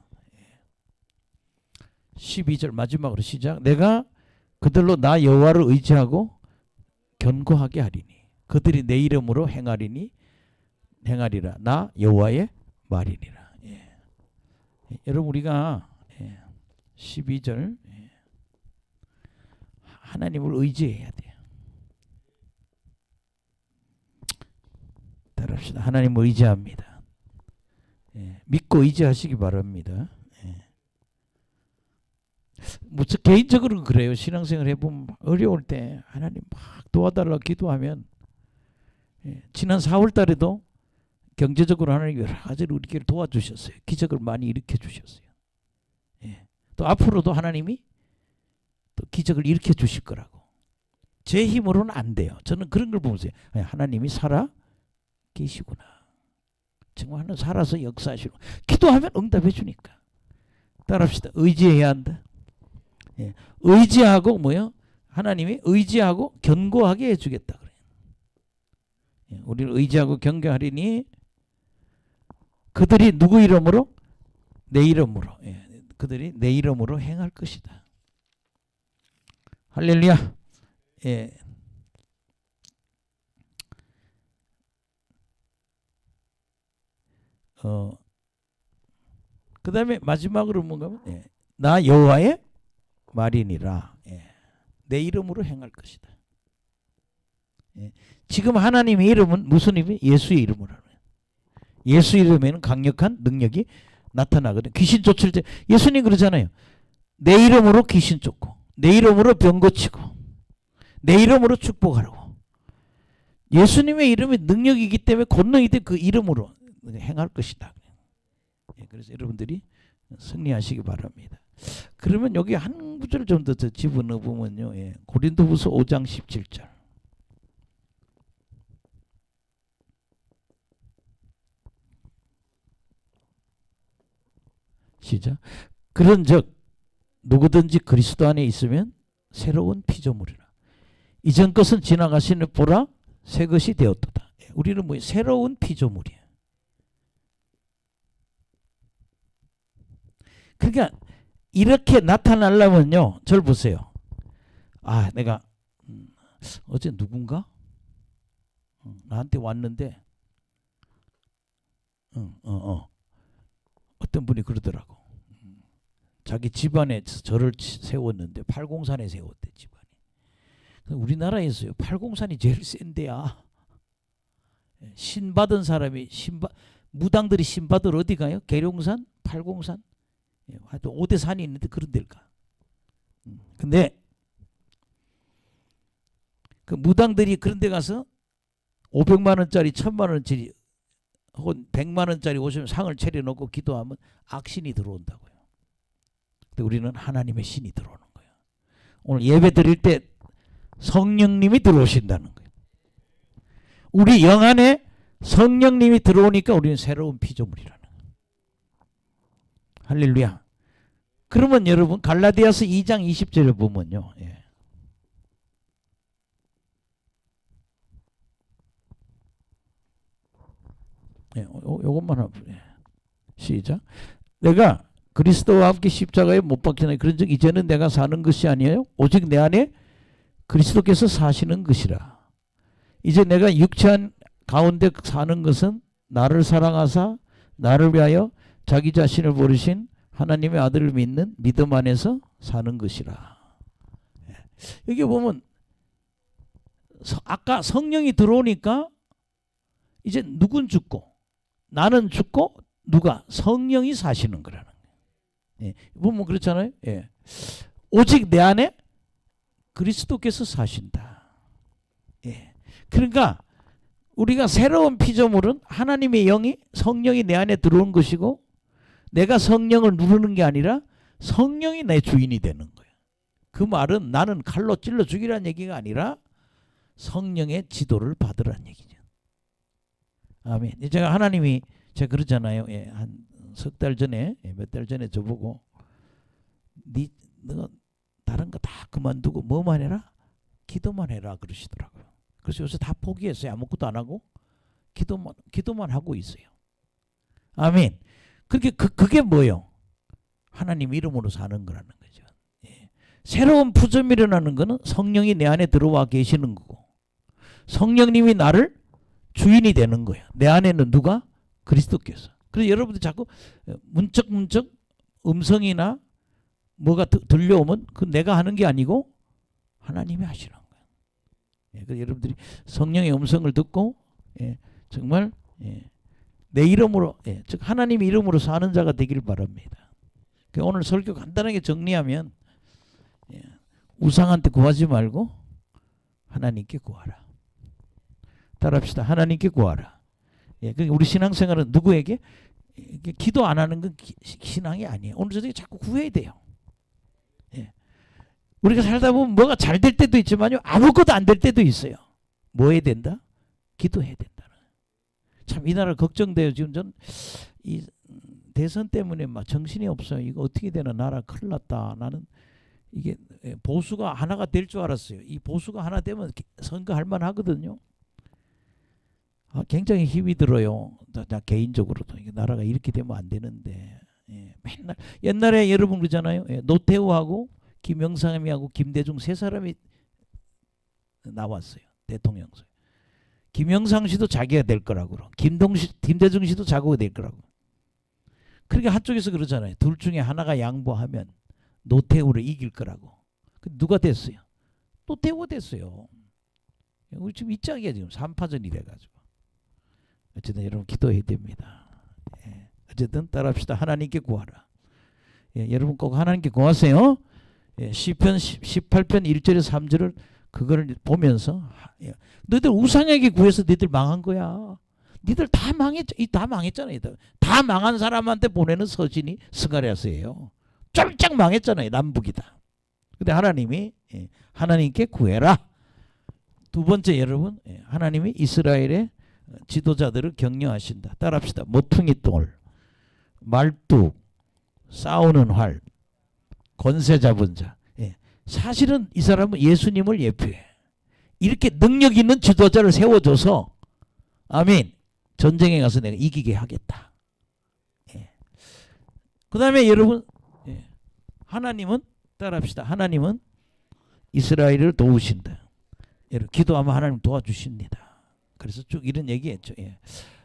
12절 마지막으로 시작. 내가 그들로 나 여호와를 의지하고 견고하게 하리니 그들이 내 이름으로 행하리라. 나 여호와의 말이니라. 예. 여러분 우리가 12절 하나님을 의지해야 돼요. 따라합시다. 하나님을 의지합니다. 믿고 의지하시기 바랍니다. 뭐 개인적으로는 그래요. 신앙생활 해보면 어려울 때 하나님 막 도와달라고 기도하면 지난 4월 달에도 경제적으로 하나님 여러 가지로 우리를 도와주셨어요. 기적을 많이 일으켜 주셨어요. 또 앞으로도 하나님이 또 기적을 일으켜 주실 거라고. 제 힘으로는 안 돼요. 저는 그런 걸 보면서 하나님이 살아 계시구나. 정말 하나님 살아서 역사하시고 기도하면 응답해 주니까. 따라합시다. 의지해야 한다. 의지하고 뭐요? 하나님이 의지하고 견고하게 해주겠다 그래요. 우리를 의지하고 견고하리니 그들이 누구 이름으로? 내 이름으로. 그들이 내 이름으로 행할 것이다. 할렐루야. 그 다음에 마지막으로 뭔가 나 여호와의 말이니라. 내 이름으로 행할 것이다. 지금 하나님의 이름은 무슨 이름이에요? 예수의 이름으로 하는 거예요. 예수 이름에는 강력한 능력이 나타나거든. 귀신 쫓을 때 예수님 그러잖아요. 내 이름으로 귀신 쫓고 내 이름으로 병 고치고 내 이름으로 축복하라고. 예수님의 이름이 능력이기 때문에 권능이기 때문에 그 이름으로 행할 것이다. 그래서 여러분들이 승리하시기 바랍니다. 그러면 여기 한 구절을 좀 더 집어넣어 보면요. 고린도후서 5장 17절. 시작. 그런즉 누구든지 그리스도 안에 있으면 새로운 피조물이라. 이전 것은 지나가시는 보라 새 것이 되었도다. 우리는 뭐 새로운 피조물이에요. 그러니까 이렇게 나타나려면요. 저를 보세요. 아, 내가 어제 누군가 나한테 왔는데 어떤 분이 그러더라고. 자기 집안에 절을 세웠는데 팔공산에 세웠대 집안이. 우리나라에서요. 팔공산이 제일 센 데야. 신 받은 사람이 무당들이 신 받으러 어디 가요? 계룡산, 팔공산. 하여튼 5대 산이 있는데 그런 데를 가. 근데 그 무당들이 그런 데 가서 500만 원짜리 1000만 원짜리 혹은 100만 원짜리 오시면 상을 차려놓고 기도하면 악신이 들어온다고요. 근데 우리는 하나님의 신이 들어오는 거예요. 오늘 예배 드릴 때 성령님이 들어오신다는 거예요. 우리 영 안에 성령님이 들어오니까 우리는 새로운 피조물이라는 거예요. 할렐루야. 그러면 여러분 갈라디아서 2장 20절을 보면요. 요것만 하면 시작. 내가 그리스도와 함께 십자가에 못 박히나니 그런즉 이제는 내가 사는 것이 아니에요 오직 내 안에 그리스도께서 사시는 것이라. 이제 내가 육체한 가운데 사는 것은 나를 사랑하사 나를 위하여 자기 자신을 버리신 하나님의 아들을 믿는 믿음 안에서 사는 것이라. 여기 보면 아까 성령이 들어오니까 이제 누군 죽고 나는 죽고 누가? 성령이 사시는 거라는 거예요. 보면 그렇잖아요. 오직 내 안에 그리스도께서 사신다. 그러니까 우리가 새로운 피조물은 하나님의 영이 성령이 내 안에 들어온 것이고 내가 성령을 누르는 게 아니라 성령이 내 주인이 되는 거예요. 그 말은 나는 칼로 찔러 죽이라는 얘기가 아니라 성령의 지도를 받으라는 얘기죠. 아멘. 제가 하나님이 제가 그러잖아요. 예, 한 석 달 전에 몇 달 전에 저보고 너가 다른 거 다 그만두고 뭐만 해라? 기도만 해라 그러시더라고요. 그래서 요새 다 포기했어요. 아무것도 안 하고 기도만 하고 있어요. 아멘. 그게 뭐예요? 하나님 이름으로 사는 거라는 거죠. 예. 새로운 푸점이 일어나는 거는 성령이 내 안에 들어와 계시는 거고 성령님이 나를 주인이 되는 거예요. 내 안에는 누가? 그리스도께서. 그래서 여러분들 자꾸 문쩍 음성이나 뭐가 들려오면 그 내가 하는 게 아니고 하나님이 하시는 거예요. 예. 그래서 여러분들이 성령의 음성을 듣고 예, 정말 예, 내 이름으로 즉 하나님의 이름으로 사는 자가 되길 바랍니다. 오늘 설교 간단하게 정리하면 우상한테 구하지 말고 하나님께 구하라. 따라합시다. 하나님께 구하라. 우리 신앙생활은 누구에게? 기도 안 하는 건 신앙이 아니에요. 오늘 저녁에 자꾸 구해야 돼요. 우리가 살다 보면 뭐가 잘 될 때도 있지만요. 아무것도 안 될 때도 있어요. 뭐 해야 된다? 기도해야 된다. 참 이 나라 걱정돼요. 지금 전 이 대선 때문에 막 정신이 없어요. 이거 어떻게 되나 나라 큰일 났다. 나는 이게 보수가 하나가 될 줄 알았어요. 이 보수가 하나 되면 선거할 만하거든요. 굉장히 힘이 들어요. 나 개인적으로도 이게 나라가 이렇게 되면 안 되는데 맨날 옛날에 여러분 그러잖아요. 노태우하고 김영삼이하고 김대중 세 사람이 나왔어요. 대통령선. 김영삼 씨도 자기가 될 거라고 김대중 씨도 자기가 될 거라고. 그러니까 한쪽에서 그러잖아요. 둘 중에 하나가 양보하면 노태우를 이길 거라고. 누가 됐어요? 노태우가 됐어요. 우리 지금 이 짝이야. 지금 3파전이 돼가지고. 어쨌든 여러분 기도해야 됩니다. 어쨌든 따라합시다. 하나님께 구하라. 여러분 꼭 하나님께 구하세요. 시편 18편 1절에서 3절을 그걸 보면서 너희들 우상에게 구해서 너희들 망한 거야. 니들 다 망했잖아요. 다 망한 사람한테 보내는 서신이 스가랴서예요. 쫄짝 망했잖아요. 남북이다. 근데 하나님이 하나님께 구해라. 두 번째 여러분 하나님이 이스라엘의 지도자들을 격려하신다. 따라합시다. 모퉁이 돌, 말뚝, 싸우는 활, 권세 잡은 자. 사실은 이 사람은 예수님을 예표해. 이렇게 능력 있는 지도자를 세워줘서 아멘. 전쟁에 가서 내가 이기게 하겠다. 그 다음에 여러분 하나님은 따라합시다. 하나님은 이스라엘을 도우신다. 여러분 기도하면 하나님 도와주십니다. 그래서 쭉 이런 얘기했죠.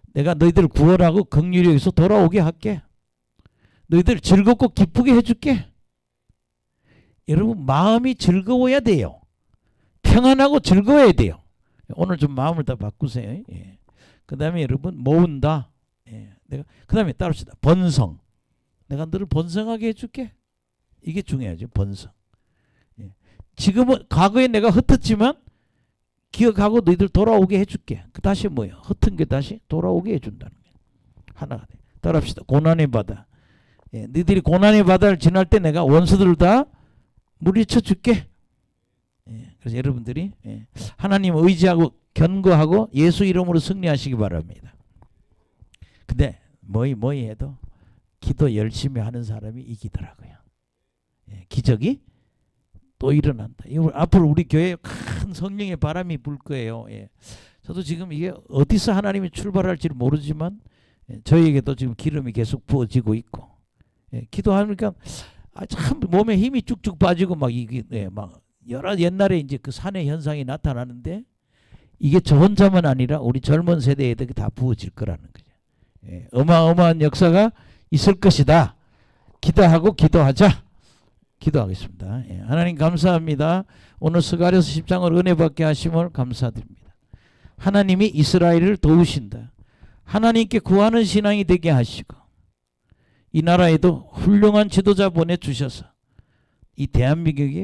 내가 너희들 구원하고 긍휼히 여기서 돌아오게 할게. 너희들 즐겁고 기쁘게 해줄게. 여러분 마음이 즐거워야 돼요. 평안하고 즐거워야 돼요. 오늘 좀 마음을 다 바꾸세요. 그 다음에 여러분 모은다. 그 다음에 따릅시다. 번성. 내가 너를 번성하게 해줄게. 이게 중요하죠. 번성. 지금은 과거에 내가 흩었지만 기억하고 너희들 돌아오게 해줄게. 다시 뭐예요? 흩은 게 다시 돌아오게 해준다는 거예요. 하나가 돼. 따라합시다. 고난의 바다. 너희들이 고난의 바다를 지날 때 내가 원수들을 다 물리쳐 줄게. 그래서 여러분들이 하나님 의지하고 견고하고 예수 이름으로 승리하시기 바랍니다. 근데 뭐이 해도 기도 열심히 하는 사람이 이기더라고요. 기적이 또 일어난다. 앞으로 우리 교회에 큰 성령의 바람이 불 거예요. 저도 지금 이게 어디서 하나님이 출발할지를 모르지만 저희에게도 지금 기름이 계속 부어지고 있고 기도하니까 참 몸에 힘이 쭉쭉 빠지고 막 이게 막 여러 옛날에 이제 그 산의 현상이 나타나는데 이게 저 혼자만 아니라 우리 젊은 세대에도 다 부어질 거라는 거죠. 어마어마한 역사가 있을 것이다. 기도하고 기도하자. 기도하겠습니다. 하나님 감사합니다. 오늘 스가랴서 10장을 은혜 받게 하심을 감사드립니다. 하나님이 이스라엘을 도우신다. 하나님께 구하는 신앙이 되게 하시고 이 나라에도 훌륭한 지도자 보내주셔서 이 대한민국이